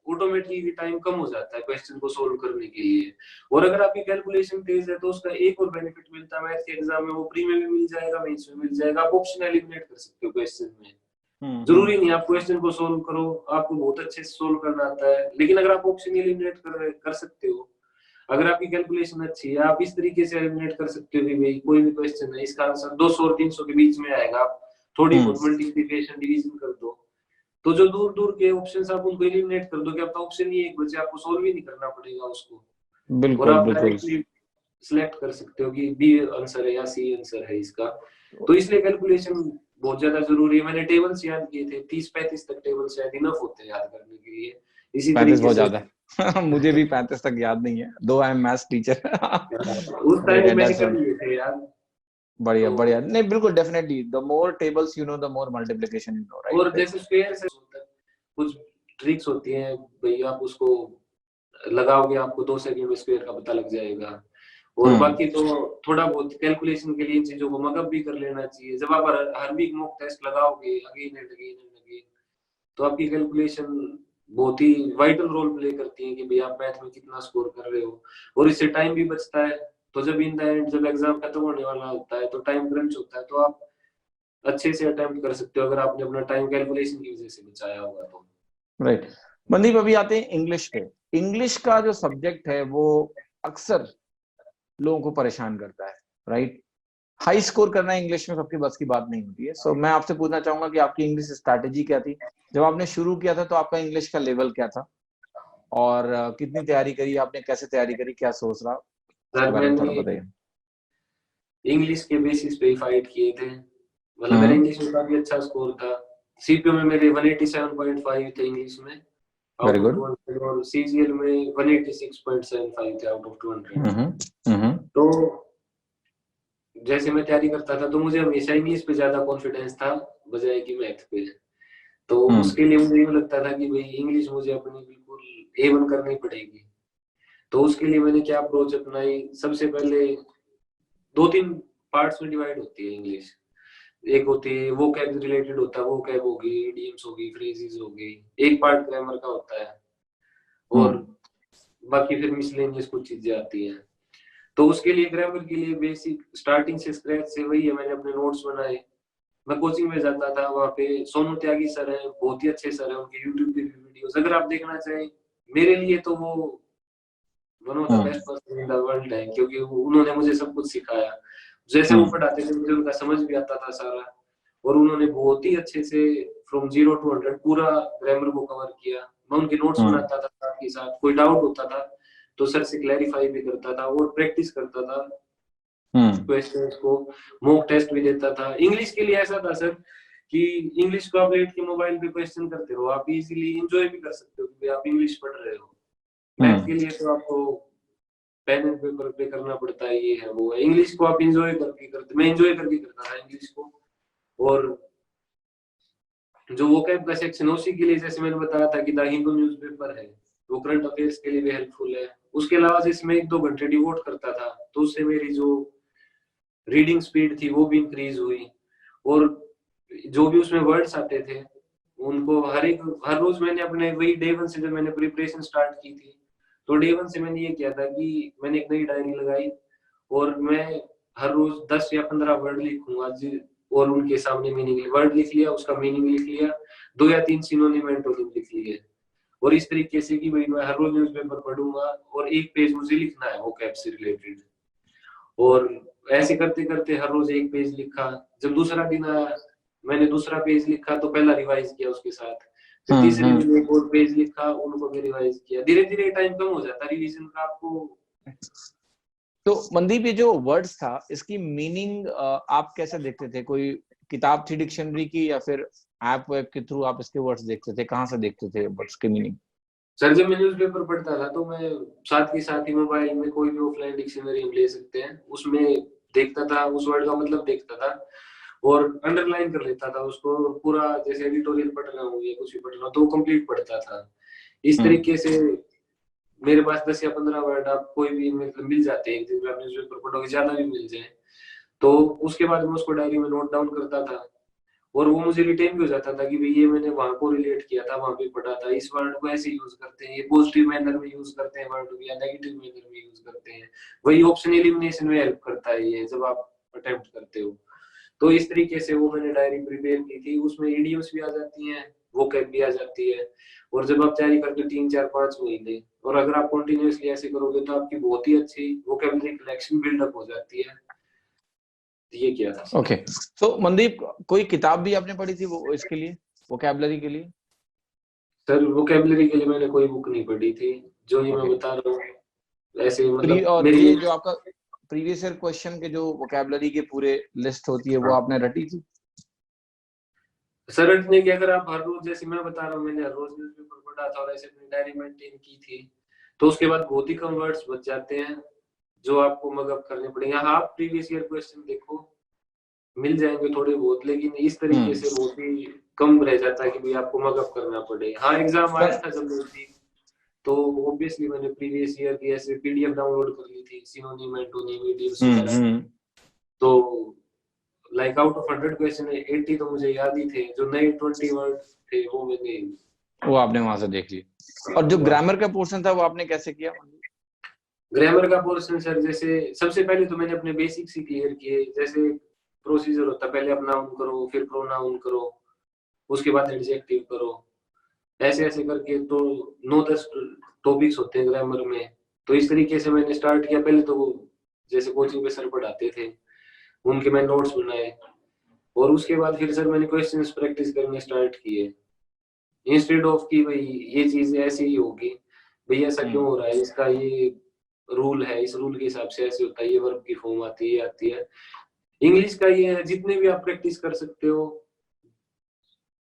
ऑटोमेटिकली टाइम कम हो जाता है क्वेश्चन को सोल्व करने के लिए। और अगर आपकी कैलकुलेशन तेज है तो उसका एक और बेनिफिट मिलता है मैथ के एग्जाम में, वो प्री में भी मिल जाएगा, मेंस में मिल जाएगा। आप ऑप्शन एलिमिनेट कर सकते हो क्वेश्चन में। जरूरी नहीं आप क्वेश्चन को सोल्व करो, आपको बहुत अच्छे से सोल्व करना आता है, लेकिन अगर आप ऑप्शन एलिमिनेट कर सकते हो, अगर आपकी कैलकुलेशन अच्छी है, आप इस तरीके से एलिमिनेट कर सकते हो कि भाई कोई भी क्वेश्चन है इसका आंसर 200 और 300 के बीच में आएगा, आप थोड़ी बहुत मल्टीप्लिकेशन डिवीजन कर दो, तो जो दूर दूर के ऑप्शंस आप उनको एलिमिनेट कर दो कि आपका ऑप्शन ही एक बचे, आपको सोल्व ही नहीं करना पड़ेगा उसको। और बिल्कुल आप बिल्कुल। डायरेक्टली सिलेक्ट कर सकते हो कि बी आंसर है या सी आंसर है इसका। तो इसलिए कैलकुलेशन बहुत ज्यादा जरूरी है। मैंने टेबल्स याद किए थे, 30-35 तक टेबल शायद इनफ होते हैं याद करने के लिए। इसी 35 तरीके बहुत से ज्यादा है। मुझे भी 35 तक याद नहीं है, दो आई एम मैथ्स टीचर। उस ग्रेट टाइम मैंने कर अंडरस्टूड। लिए थे यार। बढ़िया तो बढ़िया, नहीं बिल्कुल definitely, the more tables you know the more multiplication you know, right और राइट। जैसे स्क्वायर से कुछ ट्रिक्स होती हैं भाई, आप उसको लगाओगे आपको 2 सेकंड में स्क्वायर का पता लग जाएगा। और बाकी तो थोड़ा बहुत कैलकुलेशन के लिए इन चीजों को मगअप भी कर लेना चाहिए। जब आप हर वीक मॉक टेस्ट लगाओगे again and again and again, तो आपकी कैलकुलेशन बहुत ही वाइटल रोल प्ले करती है कि भाई आप मैथ में कितना स्कोर कर रहे हो। और इससे टाइम भी बचता है। तो जब इन द एंड जब एग्जाम खत्म होने वाला होता है तो टाइम क्रंच होता है, तो आप अच्छे से अटेम्प्ट कर सकते हो अगर आपने अपना टाइम कैलकुलेशन की वजह से बचाया होगा तो। राइट। मनदीप, अभी आते हैं इंग्लिश पे। इंग्लिश का जो सब्जेक्ट है वो अक्सर लोगों को परेशान करता है, राइट। हाई स्कोर करना इंग्लिश में सबके बस की बात नहीं होती है। सो मैं आपसे पूछना चाहूंगा कि आपकी इंग्लिश स्ट्रैटेजी क्या थी जब आपने शुरू किया था, तो आपका इंग्लिश का लेवल क्या था, और कितनी तैयारी करी आपने, कैसे तैयारी करी, क्या सोच रहा, उसके सर बारे में थोड़ा मैंने बताइए। इंग्लिश के बेसिस पे ही फाइट किए थे। मतलब मेरा हम्म। इंग्लिश में काफी अच्छा स्कोर था। सीपीयू में मेरे 187.5 थे इंग्लिश में वेरी आउट ऑफ गुड। 200, और सीजीएल में 186.75 थे आउट ऑफ 200। हम्म। तो जैसे मैं तैयारी करता था तो मुझे हमेशा इंग्लिश पे ज्यादा कॉन्फिडेंस था बजाय कि मैथ पे। तो उसके लिए मुझे यूँ लगता था कि भाई इंग्लिश मुझे अपनी बिल्कुल A1 करनी पड़ेगी। तो उसके लिए मैंने क्या अप्रोच अपनाई, सबसे पहले 2-3 पार्ट्स में डिवाइड होती है इंग्लिश। एक होती है वोकैब रिलेटेड होता है, वोकैब होगी, इडियम्स होगी, फ्रेजेस होगी। एक पार्ट ग्रामर का होता है, और हम्म। बाकी फिर मिसलेनियस कुछ चीजें आती हैं। तो उसके लिए ग्रामर के लिए बेसिक स्टार्टिंग से स्क्रैच से वही है, मैंने अपने नोट्स बनाए। मैं कोचिंग में जाता था, वहाँ पे सोनू त्यागी सर हैं, बहुत ही अच्छे सर हैं। उनके यूट्यूब पे भी वीडियोस अगर आप देखना चाहें, मेरे लिए तो वो one of the best person in the world है, क्योंकि उन्होंने मुझे सब कुछ सिखाया। जैसे वो पढ़ाते थे मुझे उनका समझ भी आता था सारा। और उन्होंने बहुत ही अच्छे से फ्रॉम 0 to 100 पूरा ग्रामर को कवर किया। मैं उनके नोट्स बनाता था, साथ के साथ कोई डाउट होता था तो सर से क्लैरिफाई भी करता था और प्रैक्टिस करता था क्वेश्चंस को। मॉक टेस्ट भी देता था। इंग्लिश के लिए ऐसा था सर कि इंग्लिश को आप लेट के मोबाइल पे क्वेश्चन करते रहो, आप इजीली एंजॉय भी कर सकते हो कि आप इंग्लिश पढ़ रहे हो। मैथ के लिए तो आपको पेन एंड पेपर पे करना पड़ता है, ये है वो है। इंग्लिश को आप एंजॉय करके करते, मैं एंजॉय करके करता था इंग्लिश को। और जो वोकैब का सेक्शन उसी के लिए, जैसे मैंने बताया था कि द हिंदू न्यूज़पेपर है, वो करंट अफेयर्स के लिए भी हेल्पफुल है। उसके अलावा जिसमें 1-2 घंटे डिवोट करता था तो उससे मेरी जो रीडिंग स्पीड थी वो भी इंक्रीज हुई। और जो भी उसमें वर्ड्स आते थे उनको हर रोज मैंने अपने वही डे 1 से जब मैंने प्रिपरेशन स्टार्ट की थी, तो डे 1 से मैंने ये किया था कि मैंने एक नई डायरी लगाई और मैं हर रोज 10 या 15 वर्ड लिखूंगा और उनके सामने मीनिंग वर्ड लिख लिया, उसका मीनिंग लिख लिया, 2 या 3 सिनोनिम एंटोनिम लिख लिए। और इस तरीके से कि भाई मैं हर रोज न्यूज़पेपर पढ़ूंगा और एक पेज मुझे लिखना है वोकैब से रिलेटेड। और ऐसे करते करते हर रोज एक पेज लिखा। जब दूसरा दिन आया मैंने दूसरा पेज लिखा तो पहला रिवाइज किया उसके साथ। फिर तीसरे दिन एक और पेज लिखा, उनको भी रिवाइज किया। धीरे धीरे टाइम कम हो जाता रिवीजन का आपको। तो मनदीप, ये जो वर्ड्स था इसकी मीनिंग आप कैसे देखते थे? कोई किताब थी डिक्शनरी की, या फिर ऐप वेब के थ्रू आप इसके वर्ड्स देखते थे? कहाँ से देखते थे वर्ड्स की मीनिंग? सर जब मैं न्यूज़पेपर पढ़ता था तो मैं साथ के साथ ही मोबाइल में कोई भी ऑफलाइन डिक्शनरी हम ले सकते हैं, उसमें देखता था, उस वर्ड का मतलब देखता था और अंडरलाइन कर लेता था उसको। पूरा जैसे एडिटोरियल पढ़ रहा हूँ या कुछ भी पढ़ रहा हूँ तो कंप्लीट पढ़ता था। इस तरीके से मेरे पास 10 या 15 वर्ड आप कोई भी मतलब मिल जाते हैं, जिसमें आप न्यूज़पेपर पढ़ोगे ज्यादा भी मिल जाए। तो उसके बाद मैं उसको डायरी में नोट डाउन करता था और वो मुझे रिटेन भी हो जाता था कि भाई ये मैंने वहां को रिलेट किया था, वहां पे पढ़ा था, इस वर्ड को ऐसे यूज करते हैं, ये पॉजिटिव मैनर में यूज करते हैं वर्ड को या नेगेटिव मैनर में यूज करते हैं। वही ऑप्शन एलिमिनेशन में हेल्प करता है ये जब आप अटेम्प्ट करते हो। तो इस तरीके से वो मैंने डायरी प्रिपेयर की थी। उसमें इडियम्स भी आ जाती हैं, वोकैब भी आ जाती है। और जब आप तैयारी करते हो 3-4-5 महीने, और अगर आप कंटिन्यूअसली ऐसे करोगे तो आपकी बहुत ही अच्छी वोकैबुलरी कलेक्शन बिल्डअप हो जाती है। ये किया था सर। ओके। तो मनदीप, कोई किताब भी आपने पढ़ी थी वो इसके लिए, वोकैबुलरी के लिए? सर वोकैबुलरी के लिए मैंने कोई बुक नहीं पढ़ी थी, जो ही मैं ओके। बता रहा हूँ ऐसे मतलब और मेरी। ये जो आपका प्रीवियस ईयर क्वेश्चन के जो वोकैबुलरी के पूरे लिस्ट होती है वो आपने रटी थी? सर रटने की अगर आप हर रोज, जैसे मैं बता रहा हूँ मैंने हर रोज न्यूज़पेपर पढ़ा था और ऐसे अपनी डायरी मेंटेन की थी, तो उसके बाद बहुत ही कम वर्ड्स बच जाते हैं जो आपको मगअप करने पड़ेंगे। हाँ, आप प्रीवियस ईयर क्वेश्चन देखो, मिल जाएंगे थोड़े बहुत, लेकिन इस तरीके से बहुत ही कम रह जाता है कि भाई आपको मगअप करना पड़े। हाँ, एग्जाम आया था जब नजदीक, तो ऑब्वियसली मैंने प्रीवियस ईयर की ऐसे पीडीएफ डाउनलोड कर ली थी, सिनोनिम एंटोनिम इडियम्स वगैरह। तो लाइक आउट ऑफ 100 क्वेश्चन 80 तो मुझे याद ही थे, जो नए 20 वर्ड थे वो आपने वहां से देख ली। और जो ग्रामर का पोर्शन था वो आपने कैसे किया? ग्रामर का पोर्शन सर, जैसे सबसे पहले तो मैंने अपने बेसिक्स ही क्लियर किए। जैसे प्रोसीजर होता है, पहले अपना नाउन करो, फिर प्रोनाउन करो, उसके बाद एडजेक्टिव करो, ऐसे ऐसे करके तो 9-10 टॉपिक्स होते हैं ग्रामर में। तो इस तरीके से मैंने स्टार्ट किया। पहले तो जैसे कोचिंग पे सर पढ़ाते थे, उनके मैं नोट्स बनाए, और उसके बाद फिर सर मैंने क्वेश्चंस प्रैक्टिस करने स्टार्ट किए। इंस्टेड ऑफ कि भाई ये चीज ऐसे ही होगी, भाई ऐसा क्यों हो रहा है, इसका ये रूल है, इस रूल के हिसाब से ऐसे होता है, ये वर्ब की फॉर्म आती है, आती है। इंग्लिश का ये है, जितने भी आप प्रैक्टिस कर सकते हो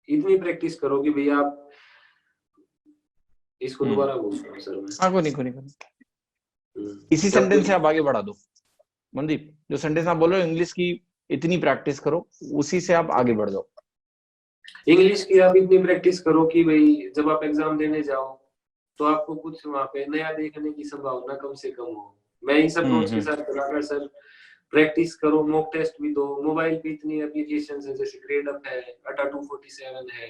इतनी प्रैक्टिस करो कि भैया आप इसको दोबारा बोल रहा हूं सर मैं। हाँ, कोई नहीं। इसी सेंटेंस से आप आगे बढ़ा दो मनदीप, जो सेंटेंस आप बोल रहे हो इंग्लिश की इतनी प्रैक्टिस करो, उसी से आप आगे बढ़ जाओ। इंग्लिश की आप इतनी प्रैक्टिस करो कि भाई जब आप एग्जाम देने जाओ तो आपको कुछ वहां पे नया देखने की संभावना कम से कम हो। मैं इस अप्रोच के साथ चलाकर सर प्रैक्टिस करो, मॉक टेस्ट भी दो। मोबाइल पे इतनी एप्लीकेशंस है, जैसे ग्रेडअप है, अटा 247 है,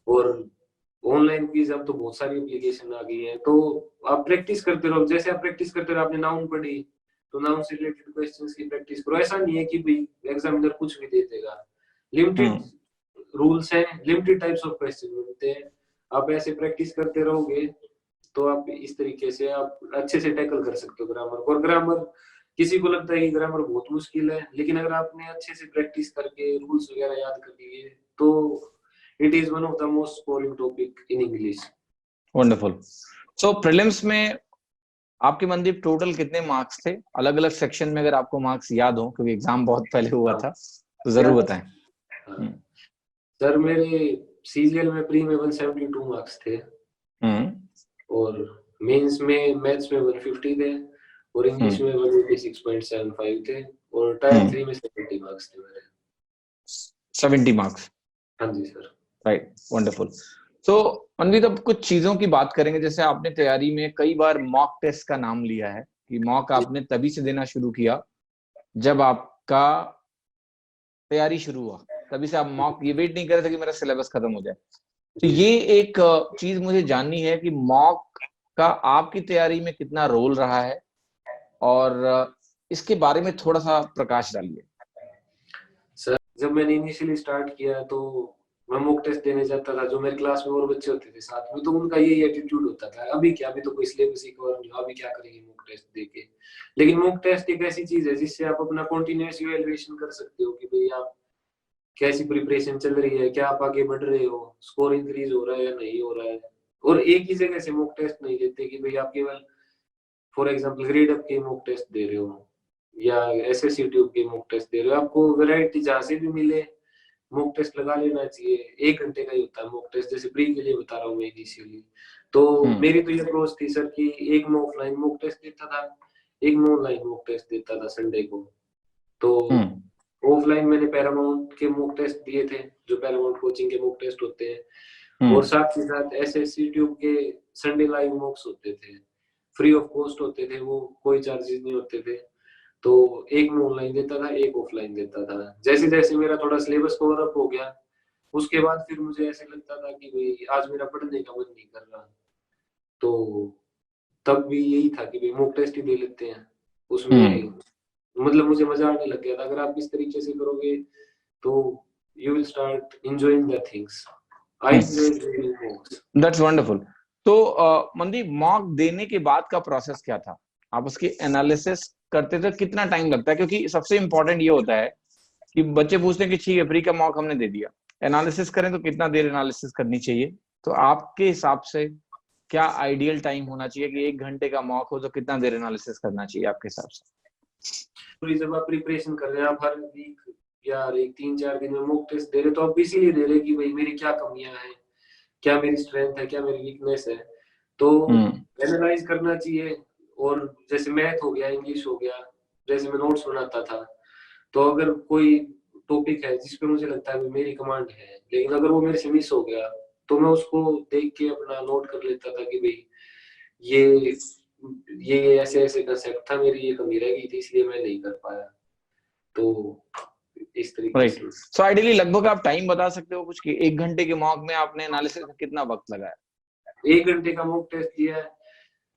और ऑनलाइन क्विज अब तो बहुत सारी एप्लीकेशन आ गई है। तो आप प्रैक्टिस करते रहो। जैसे आप प्रैक्टिस करते रहो, आपने नाउन पढ़ी तो नाउन से रिलेटेड क्वेश्चंस की प्रैक्टिस करो। ऐसा नहीं है कि भाई एग्जामिनर कुछ भी दे देगा, लिमिटेड रूल्स हैं, लिमिटेड टाइप्स ऑफ क्वेश्चन मिलते हैं। आप ऐसे प्रैक्टिस करते रहोगे तो आप इस तरीके से आप अच्छे से टैकल कर सकते हो ग्रामर को। और ग्रामर, किसी को लगता है कि ग्रामर बहुत मुश्किल है, लेकिन अगर आपने अच्छे से प्रैक्टिस करके रूल्स वगैरह याद कर लिए तो it is one of the most scoring topic in English. Wonderful. So prelims में आपके मनदीप टोटल कितने मार्क्स थे अलग अलग सेक्शन में, अगर आपको मार्क्स याद हो, क्योंकि एग्जाम बहुत पहले हुआ था, तो जरूर बताएं। सर मेरे सीजीएल में प्री में 172 मार्क्स थे, और मेंस में मैथ्स में 150 थे, और इंग्लिश में 186.75 थे, और टायर 3 में 70 मार्क्स थे मेरे। 70 मार्क्स? हाँ जी सर। Right, wonderful. तो मनदीप अब कुछ चीजों की बात करेंगे। जैसे आपने तैयारी में कई बार मॉक टेस्ट का नाम लिया है कि मॉक आपने तभी से देना शुरू किया जब आपका तैयारी शुरू हुआ, तभी से आप मॉक ये वेट नहीं कर रहे थे कि मेरा सिलेबस खत्म हो जाए। तो ये एक चीज मुझे जाननी है कि मॉक का आपकी तैयारी में कितना रोल रहा है, और इसके बारे में थोड़ा सा प्रकाश डालिए। सर जब मैंने इनिशियली स्टार्ट किया तो मैं मॉक टेस्ट देने जाता था, जो मेरे क्लास में और बच्चे होते थे साथ में, तो उनका यही एटीट्यूड होता था, अभी क्या, अभी तो कोई सिलेबस ही कवर नहीं, अभी क्या करेंगे मॉक टेस्ट देके। लेकिन मॉक टेस्ट एक ऐसी चीज है जिससे आप अपना कॉन्टिन्यूअस इवैल्यूएशन कर सकते हो कि भाई आप कैसी प्रिपरेशन चल रही है, क्या आप आगे बढ़ रहे हो, स्कोर इंक्रीज हो रहा है या नहीं हो रहा है। और एक ही जगह से मॉक टेस्ट नहीं देते कि भाई आप केवल फॉर एग्जांपल ग्रेड अप के मॉक टेस्ट दे रहे हो या एसएससी ट्यूब के मॉक टेस्ट दे रहे हो, आपको वैरायटी जहां से भी मिले मॉक टेस्ट लगा लेना चाहिए। 1 घंटे का ही होता है मॉक टेस्ट, जैसे प्री के लिए बता रहा हूँ मैं इनिशियली। तो मेरी तो ये अप्रोच थी सर कि एक मैं ऑफलाइन मॉक टेस्ट देता था, एक मैं ऑनलाइन मॉक टेस्ट देता था संडे को। तो ऑफलाइन मैंने पैरामाउंट के मॉक टेस्ट दिए थे, जो पैरामाउंट कोचिंग के मॉक टेस्ट होते हैं, और साथ ही साथ एसएससी ट्यूब के संडे लाइव मॉक्स होते थे, फ्री ऑफ कॉस्ट होते थे वो, कोई चार्जेस नहीं होते थे। तो एक मैं ऑनलाइन देता था, एक ऑफलाइन देता था। जैसे जैसे मेरा थोड़ा सिलेबस कवर अप हो गया, उसके बाद फिर मुझे ऐसे लगता था कि भाई आज मेरा पढ़ने का मन नहीं कर रहा, तो तब भी यही था कि भाई मॉक टेस्ट ही दे लेते हैं। उसमें मतलब मुझे मजा आने लग गया था। अगर आप इस तरीके से करोगे तो you will start enjoying the things. I enjoy reading मॉक्स। That's wonderful. तो मनदीप, मॉक देने के बाद का प्रोसेस क्या था? आप उसकी एनालिसिस करते थे, कितना टाइम लगता है? क्योंकि सबसे इंपॉर्टेंट ये होता है कि बच्चे पूछते हैं कि ठीक है प्री का मॉक हमने दे दिया, एनालिसिस करें तो कितना देर एनालिसिस करनी चाहिए? तो आपके हिसाब से क्या आइडियल टाइम होना चाहिए कि 1 घंटे का मॉक हो तो कितना देर एनालिसिस करना चाहिए आपके हिसाब से? जब आप प्रिपरेशन कर रहे हैं, आप हर वीक यार एक 3-4 दिन में मॉक टेस्ट दे रहे, तो आप इसीलिए दे रहे कि भाई मेरी क्या कमियां हैं, क्या मेरी स्ट्रेंथ है, क्या मेरी वीकनेस है, तो एनालाइज करना चाहिए। और जैसे मैथ हो गया, इंग्लिश हो गया, जैसे मैं नोट्स बनाता था, तो अगर कोई टॉपिक है जिसपे मुझे लगता है मेरी कमांड है, लेकिन अगर वो मेरे से मिस हो गया, तो मैं उसको देख के अपना नोट कर लेता था कि भाई ये ऐसे ऐसे कंसेप्ट था, मेरी ये कमी रह गई थी, इसलिए मैं नहीं कर पाया। तो इस तरीके राइट। से सो आइडियली लगभग आप टाइम बता सकते हो कुछ कि 1 घंटे के मॉक में आपने एनालिसिस में कितना वक्त लगाया? 1 घंटे का मॉक टेस्ट दिया है,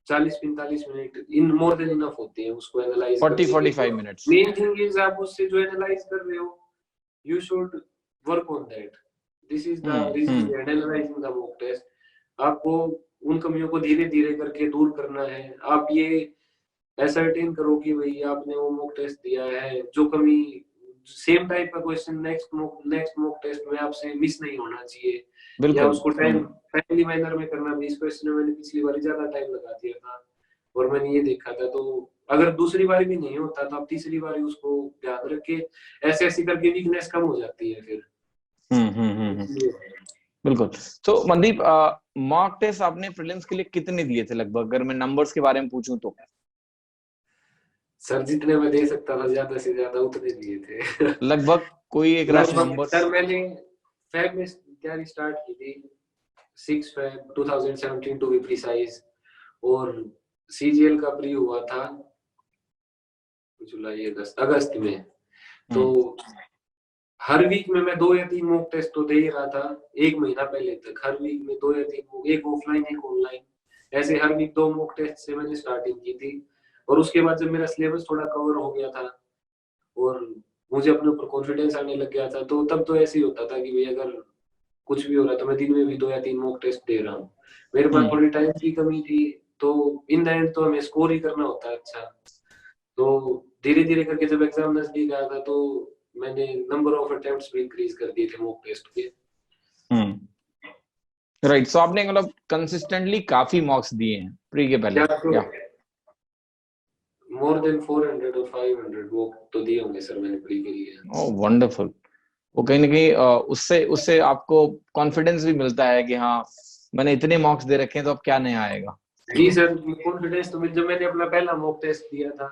40-45 minute in more than enough होते हैं उसको एनालाइज करने के। 40-45 मिनट्स। मेन थिंग इज आप उससे जो एनालाइज कर रहे हो, you should work on that. This is the reason behind analysing the mock test. आपको उन कमियों को धीरे धीरे करके दूर करना है। आप ये एसर्टेन करो कि भाई आपने वो मॉक टेस्ट दिया है, जो कमी सेम टाइप का क्वेश्चन नेक्स्ट मॉक टेस्ट में आपसे मिस नहीं होना चाहिए, या बिल्कुल। उसको टाइमली मैनर में करना भी। इस क्वेश्चन में मैंने पिछली बार ज्यादा टाइम लगा दिया था और मैंने ये देखा था, तो अगर दूसरी बार भी नहीं होता तो आप तीसरी बार उसको ध्यान रख के ऐसे ऐसे करके वीकनेस कम हो जाती है फिर। बिल्कुल। तो मनदीप, मॉक टेस्ट आपने प्रीलिम्स के लिए कितने दिए थे लगभग, अगर मैं नंबर्स के बारे में पूछूं तो? सर जितने मैं दे सकता था ज्यादा से ज्यादा उतने दिए थे। लगभग कोई एक रफ नंबर? सर मैंने फेब में तैयारी स्टार्ट की थी, 6 फेब 2017 टू बी प्रिसाइज, और सीजीएल का प्री हुआ था जुलाई अगस्त में। तो हर वीक में मैं 2 या 3 मॉक टेस्ट तो दे ही रहा था। 1 महीना पहले तक हर वीक में 2 या 3, एक ऑफलाइन एक ऑनलाइन, ऐसे हर वीक 2 मॉक टेस्ट से मैंने स्टार्टिंग की थी। और उसके बाद जब मेरा सिलेबस थोड़ा कवर हो गया था और मुझे अपने ऊपर कॉन्फिडेंस आने लग गया था, तो तब तो ऐसे ही होता था कि भाई अगर कुछ भी हो रहा है तो मैं दिन में भी 2 या 3 मॉक टेस्ट दे रहा हूँ। मेरे पास थोड़ी टाइम की कमी थी, तो इन द एंड तो हमें स्कोर ही करना होता है अच्छा। तो धीरे धीरे करके जब एग्जाम नजदीक आया था, तो मैंने नंबर ऑफ अटेम्प्ट्स भी इंक्रीज कर दिए थे मॉक टेस्ट के। राइट। सो आपने मतलब कंसिस्टेंटली काफी मॉक्स दिए हैं प्री के पहले क्या? मोर देन 400 और 500 मॉक तो दिए होंगे सर मैंने प्री के लिए। ओह वंडरफुल। वो कहीं ना कहीं उससे उससे आपको कॉन्फिडेंस भी मिलता है कि हाँ मैंने इतने मॉक्स दे रखे हैं तो अब क्या नया आएगा। जी सर, कॉन्फिडेंस तो जब मैंने अपना पहला मॉक टेस्ट दिया था,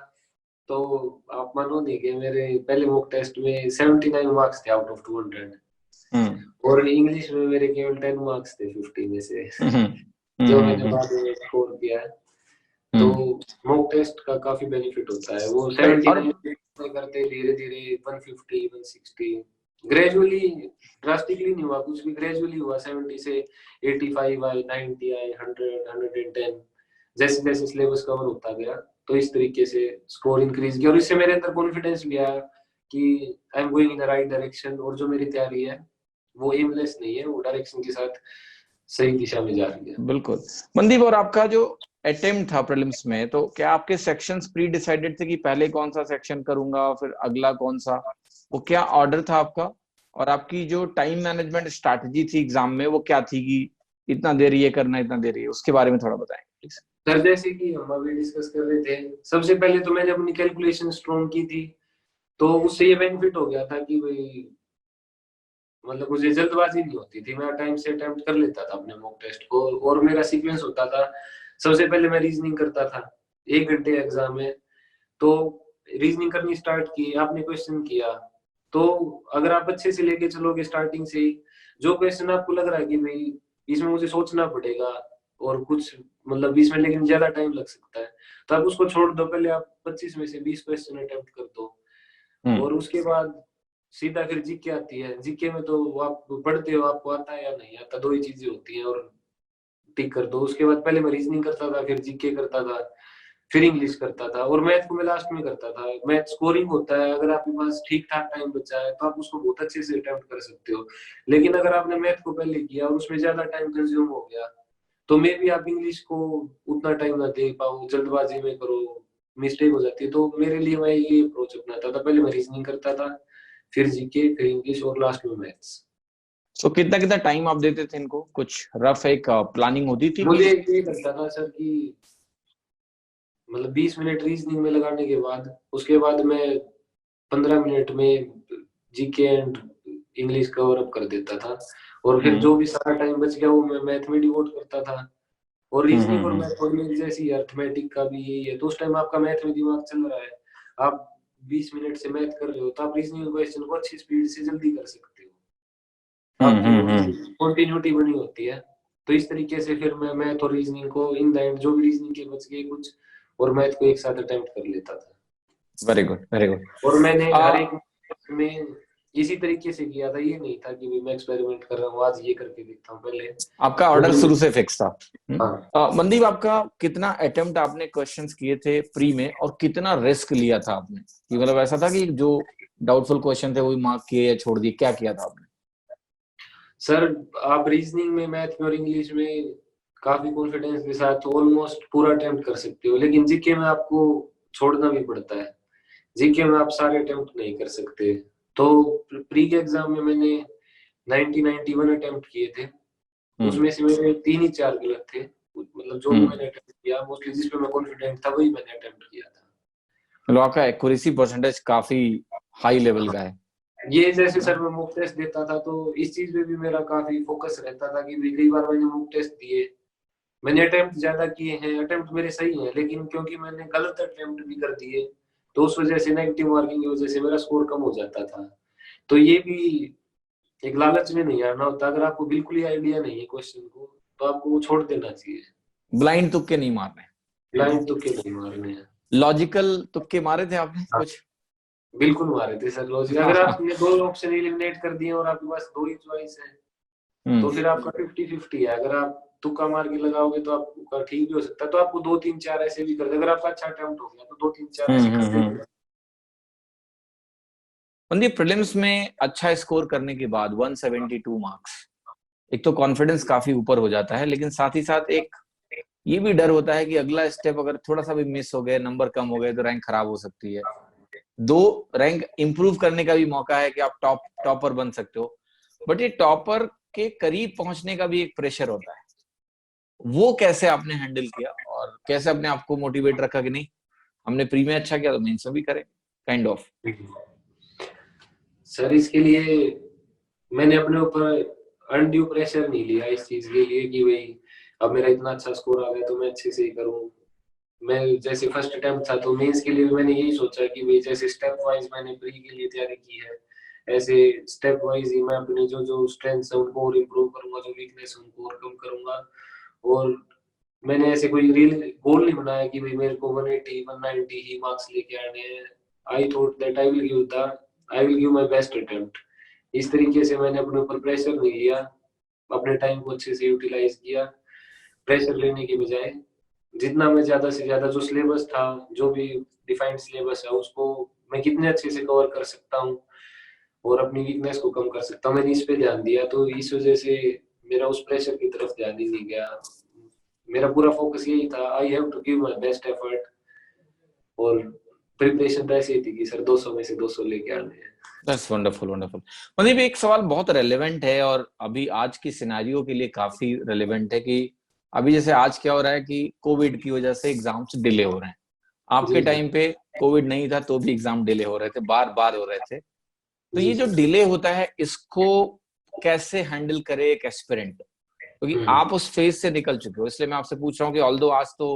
तो आप मानो नहीं कि मेरे पहले मॉक टेस्ट में 79 मार्क्स थे आउट ऑफ 200, और इंग्लिश में मेरे केवल 10 मार्क्स थे 50 में से, जो मैंने बाद में स्कोर किया है। तो मॉक टेस्ट का काफी बेनिफिट होता है। वो 79 करते धीरे धीरे 150 160 ग्रेजुअली, ड्रास्टिकली नहीं हुआ कुछ भी, ग्रेजुअली हुआ। 70 से 85 आए, 90 आए, 100 110, जैसे जैसे सिलेबस कवर होता गया, तो इस तरीके से स्कोर इंक्रीज किया। और इससे मेरे अंदर कॉन्फिडेंस भी आया कि I am going in the right direction, और जो मेरी तैयारी है वो एमलेस नहीं है, वो डायरेक्शन के साथ सही दिशा में जा रही है। बिल्कुल। मनदीप, और आपका जो अटेम्प्ट था प्रीलिम्स में, तो क्या आपके सेक्शंस प्री डिसाइडेड थे कि पहले कौन सा सेक्शन करूंगा फिर अगला कौन सा, वो क्या ऑर्डर था आपका? और आपकी जो टाइम मैनेजमेंट स्ट्रैटेजी थी एग्जाम में वो क्या थी कि इतना देर ये करना इतना देर ये, उसके बारे में थोड़ा बताएं प्लीज। सर जैसे कि हम अभी डिस्कस कर रहे थे, सबसे पहले तो मैंने अपनी कैलकुलेशन स्ट्रॉन्ग की थी, तो उससे ये बेनिफिट हो गया था कि भाई मतलब मुझे जल्दबाजी नहीं होती थी, मैं टाइम से अटेम्प्ट कर लेता था अपने मॉक टेस्ट को। और मेरा सीक्वेंस होता था, सबसे पहले मैं रीजनिंग करता था, 1 घंटे एग्जाम में, तो रीजनिंग करनी स्टार्ट की, आपने क्वेश्चन किया, तो अगर आप अच्छे से लेके चलोगे स्टार्टिंग से ही, जो क्वेश्चन आपको लग रहा है कि भाई इसमें मुझे सोचना पड़ेगा और कुछ मतलब इसमें लेकिन ज्यादा टाइम लग सकता है, तो आप उसको छोड़ दो, पहले आप 25 में से 20 क्वेश्चन अटेम्प्ट कर दो। और उसके बाद सीधा फिर जीके आती है। जीके में तो आप पढ़ते हो, आपको आता है या नहीं आता, 2 ही चीजें होती हैं, और टिक कर दो। उसके बाद पहले मैं रीजनिंग करता था, फिर जीके करता था, फिर इंग्लिश करता था, और मैथ को मैं लास्ट में करता था। मैथ स्कोरिंग होता है, अगर आपके पास ठीक ठाक टाइम बचा है तो आप उसको बहुत अच्छे से अटेम्प्ट कर सकते हो। लेकिन अगर आपने मैथ को पहले किया और उसमें ज्यादा टाइम कंज्यूम हो गया, तो मे भी आप इंग्लिश को उतना टाइम ना दे पाओ, जल्दबाजी में करो, मिस्टेक हो जाती है। तो मेरे लिए मैं ये अप्रोच अपनाता था, पहले मैं रीजनिंग करता था, फिर जीके, फिर इंग्लिश, और लास्ट में मैथ्स। सो कितना कितना टाइम आप देते थे इनको, कुछ रफ एक प्लानिंग होती थी मुझे कि? ये लगता था सर कि मतलब 20 मिनट रीजनिंग में लगाने के बाद, उसके बाद मैं 15 मिनट में GK and English cover up कर देता था, और फिर जो भी सारा टाइम बच गया वो मैं मैथ में डिवोट करता था। और रीजनिंग और मैथ और मेरी जैसी अर्थमेटिक का भी यही है, तो उस टाइम आपका मैथ में दिमाग चल रहा है, आप 20 मिनट से मैथ कर रहे हो, तो आप रीजनिंग क्वेश्चन को अच्छी स्पीड से जल्दी कर सकते हो, आपकी कंटिन्यूटी बनी होती है। तो इस तरीके से फिर मैं मैथ और रीजनिंग को इन द एंड जो भी रीजनिंग के बच गए कुछ और मैथ को एक साथ अटेम्प्ट कर लेता था। Very good, very good. और मैंने हर एक में इसी तरीके से किया था, ये नहीं था कि मैं एक्सपेरिमेंट कर रहा हूँ आज ये करके देखता हूँ। पहले आपका ऑर्डर शुरू से फिक्स था। हाँ। मनदीप, आपका कितना अटेम्प्ट आपने क्वेश्चंस किए थे प्री में, और कितना रिस्क लिया था आपने? कि मतलब ऐसा था कि जो डाउटफुल क्वेश्चन थे वो मार्क किए या छोड़ दिए, क्या किया था आपने? सर आप रीजनिंग में, मैथ में और इंग्लिश में काफी कॉन्फिडेंस के साथ ऑलमोस्ट पूरा अटेम्प्ट कर सकते हो, लेकिन जीके में आपको छोड़ना भी पड़ता है। जीके में आप सारे अटेम्प्ट नहीं कर सकते। तो प्री के एग्जाम में मैंने 91 अटेम्प्ट किए थे, उसमें से मेरे 3 ही 4 गलत थे। मतलब जो भी मैंने अटेम्प्ट किया मोस्टली जिस पे मैं कॉन्फिडेंट था वही मैंने अटेम्प्ट किया था। मतलब आपका एक्यूरेसी परसेंटेज काफी हाई लेवल का है। ये जैसे सर मैं मॉक टेस्ट देता था तो इस चीज पे भी मेरा काफी फोकस रहता था कि कई बार मैंने मॉक टेस्ट दिए, मैंने अटेम्प्ट ज्यादा किए हैं, अटेम्प्ट मेरे सही हैं, लेकिन क्योंकि मैंने गलत अटेम्प्ट भी कर दिए तो उस वजह से नेगेटिव मार्किंग की वजह से मेरा स्कोर कम हो जाता था। तो ये भी एक लालच में नहीं आना होता। अगर आपको बिल्कुल ही आइडिया नहीं है क्वेश्चन को तो आपको वो छोड़ देना चाहिए। ब्लाइंड तुक्के नहीं मारने, ब्लाइंड तुक्के नहीं मारने हैं। लॉजिकल तुक्के मारे थे आपने कुछ? बिल्कुल मारे थे सर लॉजिक। अगर आपने 2 ऑप्शन एलिमिनेट कर दिए और आपके पास 2 ही चॉइस है तो फिर आपका 50-50 है। अगर आप तुक्का मार के लगाओगे तो आपका ठीक भी हो सकता है, तो आपको 2-3-4 ऐसे भी कर दे। अगर आपका अच्छा अटेम्प्ट हो गया तो 2-3-4 ऐसे कर देंगे। मनदीप, प्रीलिम्स में अच्छा स्कोर करने के बाद 172 मार्क्स, एक तो कॉन्फिडेंस काफी ऊपर हो जाता है, लेकिन साथ ही साथ एक ये भी डर होता है कि अगला स्टेप अगर थोड़ा सा भी मिस हो गए, नंबर कम हो गए, तो रैंक खराब हो सकती है। 2 रैंक इंप्रूव करने का भी मौका है कि आप टॉपर बन सकते हो, बट ये टॉपर के करीब पहुंचने का भी एक प्रेशर होता है। वो कैसे आपने हैंडल किया, और कैसे अपने आप को मोटिवेट रखा कि नहीं, हमने प्री में अच्छा किया तो मेंस में भी करें, काइंड ऑफ? सर इसके लिए मैंने अपने ऊपर अनड्यू प्रेशर नहीं लिया इस चीज के लिए कि भाई अब मेरा इतना अच्छा स्कोर आ गया तो मैं अच्छे से ही करूं। मैं जैसे फर्स्ट अटेम्प्ट था तो मेंस के लिए मैंने यही सोचा कि भाई जैसे स्टेप वाइज मैंने प्री के लिए तैयारी की है, ऐसे स्टेप वाइज ही मैं अपने जो जो स्ट्रेंथ्स है उनको और इम्प्रूव करूंगा, जो वीकनेस है उनको और कम करूंगा। और मैंने ऐसे कोई रियल गोल नहीं बनाया कि भाई मेरे को 180 190 ही मार्क्स लेके आने हैं। I thought that I will give my best attempt. इस तरीके से मैंने अपने ऊपर प्रेशर नहीं लिया, अपने टाइम को अच्छे से यूटिलाइज किया। प्रेशर लेने के बजाय जितना मैं ज्यादा से ज्यादा जो सिलेबस था, जो भी डिफाइंड सिलेबस है उसको मैं कितने अच्छे से कवर कर सकता हूँ और अपनी वीकनेस को कम कर सकता हूँ, मैंने इस पे ध्यान दिया। तो इस वजह से मेरा उस प्रेशर की तरफ ध्यान ही नहीं गया। मेरा पूरा फोकस यही था, I have to give my best effort. और प्रिपरेशन तो ऐसी थी कि सर 200 में से 200 लेके आने हैं। That's wonderful, wonderful. मतलब एक सवाल बहुत रेलेवेंट है और अभी आज की सिनेरियो के लिए काफी रेलेवेंट है कि अभी जैसे आज क्या हो रहा है कि कोविड की वजह से एग्जाम्स डिले हो रहे हैं। आपके टाइम पे कोविड नहीं था तो भी एग्जाम डिले हो रहे थे, बार बार हो रहे थे। तो ये जो डिले होता है इसको कैसे हैंडल करे एक एस्पिरेंट, क्योंकि आप उस फेज से निकल चुके हो, इसलिए मैं आपसे पूछ रहा हूँ कि ऑल्दो आज तो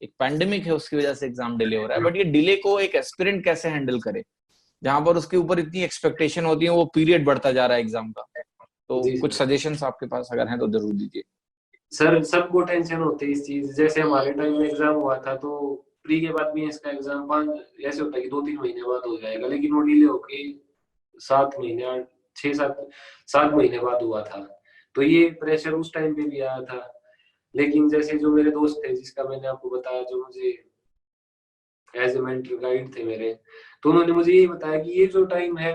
एक पैंडेमिक है उसकी वजह से एग्जाम डिले हो रहा है, बट ये डिले को एक एस्पिरेंट कैसे हैंडल करे जहां पर उसके ऊपर इतनी एक्सपेक्टेशन होती है, वो पीरियड बढ़ता जा रहा है एग्जाम का। तो कुछ सजेशंस आपके पास अगर हैं तो जरूर दीजिए। सर सबको टेंशन होती है इस चीज। जैसे हमारे टाइम में एग्जाम हुआ था तो प्री के बाद भी इसका एग्जाम 5 ऐसे होता है कि 2-3 महीने बाद हो जाएगा, लेकिन वो डिले होके 7 महीने 6-7 महीने बाद हुआ था। तो ये प्रेशर उस टाइम पे भी आया था। लेकिन जैसे जो मेरे दोस्त थे जिसका मैंने आपको बताया, जो मुझे एज ए मेंटर गाइड थे मेरे, तो उन्होंने मुझे यही बताया कि ये जो टाइम है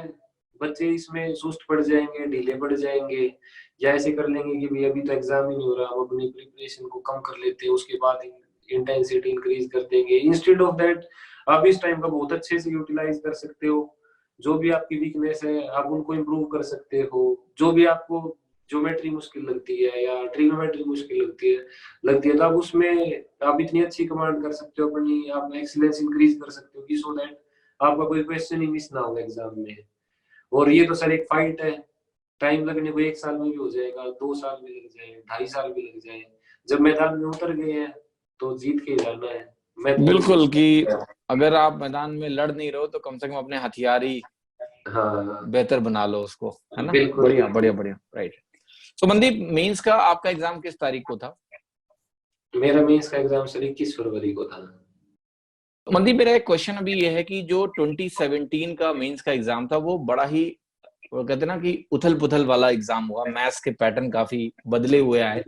बच्चे इसमें सुस्त पड़ जाएंगे, ढीले पड़ जाएंगे, या ऐसे कर लेंगे कि भाई अभी तो एग्जाम ही नहीं हो रहा, हम अपनी प्रिपरेशन को कम कर लेते हैं, उसके बाद इंटेंसिटी इंक्रीज कर देंगे। इंस्टेड ऑफ दैट आप इस टाइम का बहुत अच्छे से यूटिलाइज कर सकते हो। जो भी आपकी वीकनेस है आप उनको इम्प्रूव कर सकते हो। जो भी आपको ज्योमेट्री मुश्किल लगती है या ट्रिग्नोमेट्री मुश्किल लगती है तो आप उसमें आप इतनी अच्छी कमांड कर सकते हो अपनी, आप एक्सीलेंस इंक्रीज कर सकते हो कि सो दैट आपका कोई क्वेश्चन ही मिस ना हो एग्जाम में। और ये तो सर एक फाइट है, टाइम लगने को 1 साल में भी हो जाएगा, 2 साल भी लग जाए, 2.5 साल भी लग जाए, जब मैदान में उतर गए हैं तो जीत के ही जाना है। मैं तो यही बिल्कुल, सोचता कि हूँ। अगर आप मैदान में लड़ नहीं रहे हो तो कम से कम अपने हथियार ही हाँ बेहतर बना लो उसको, है ना। बिल्कुल बढ़िया बढ़िया बिल्कुल। बढ़िया, राइट। तो मनदीप, मेंस का आपका एग्जाम किस तारीख को था? मेरा मेंस का एग्जाम सर 21 फरवरी को था। तो मनदीप, मेरा एक क्वेश्चन अभी ये है कि जो 2017 का मेंस का एग्जाम था वो बड़ा ही, वो कहते हैं ना कि उथल पुथल वाला एग्जाम हुआ, मैथ्स के पैटर्न काफी बदले हुए आए।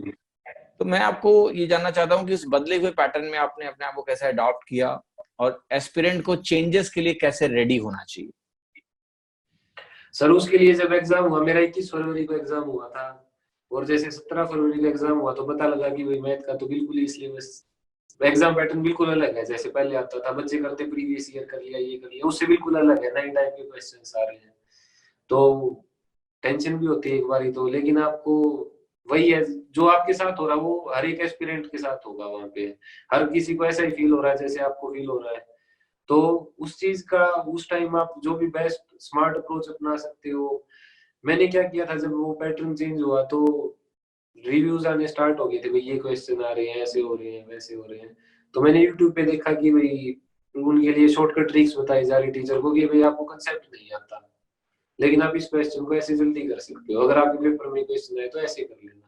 तो मैं आपको ये जानना चाहता हूँ कि उस बदले हुए पैटर्न में आपने अपने आप को कैसे अडॉप्ट किया और एस्पिरेंट को चेंजेस के लिए कैसे रेडी होना चाहिए? सर उसके लिए जब एग्जाम हुआ, मेरा 21 फरवरी को एग्जाम हुआ था, और जैसे 17 फरवरी को एग्जाम हुआ तो पता लगा कि भाई मैथ का तो बिल्कुल ही सिलेबस, एग्जाम पैटर्न बिल्कुल अलग है। जैसे पहले आता था, बच्चे करते प्रीवियस ईयर कर लिया, ये कर लिया, उससे बिल्कुल अलग है, नए टाइप के क्वेश्चन आ रहे हैं। तो टेंशन भी होती है एक बारी तो, लेकिन आपको वही है, जो आपके साथ हो रहा है वो हर एक एस्पिरेंट के साथ होगा वहां पे। हर किसी को ऐसा ही फील हो रहा है जैसे आपको फील हो रहा है। तो उस चीज का उस टाइम आप जो भी बेस्ट स्मार्ट अप्रोच अपना सकते हो। मैंने क्या किया था, जब वो पैटर्न चेंज हुआ तो रिव्यूज आने स्टार्ट हो गए थे, भाई ये क्वेश्चन आ रहे हैं, ऐसे हो रहे हैं, वैसे हो रहे हैं। तो मैंने यूट्यूब पे देखा कि भाई उनके लिए शॉर्टकट ट्रिक्स बताई जा रही टीचर को कि भाई आपको कंसेप्ट नहीं आता, लेकिन आप इस क्वेश्चन को ऐसे जल्दी कर सकते हो, अगर आपके पेपर में क्वेश्चन आए तो ऐसे कर लेना।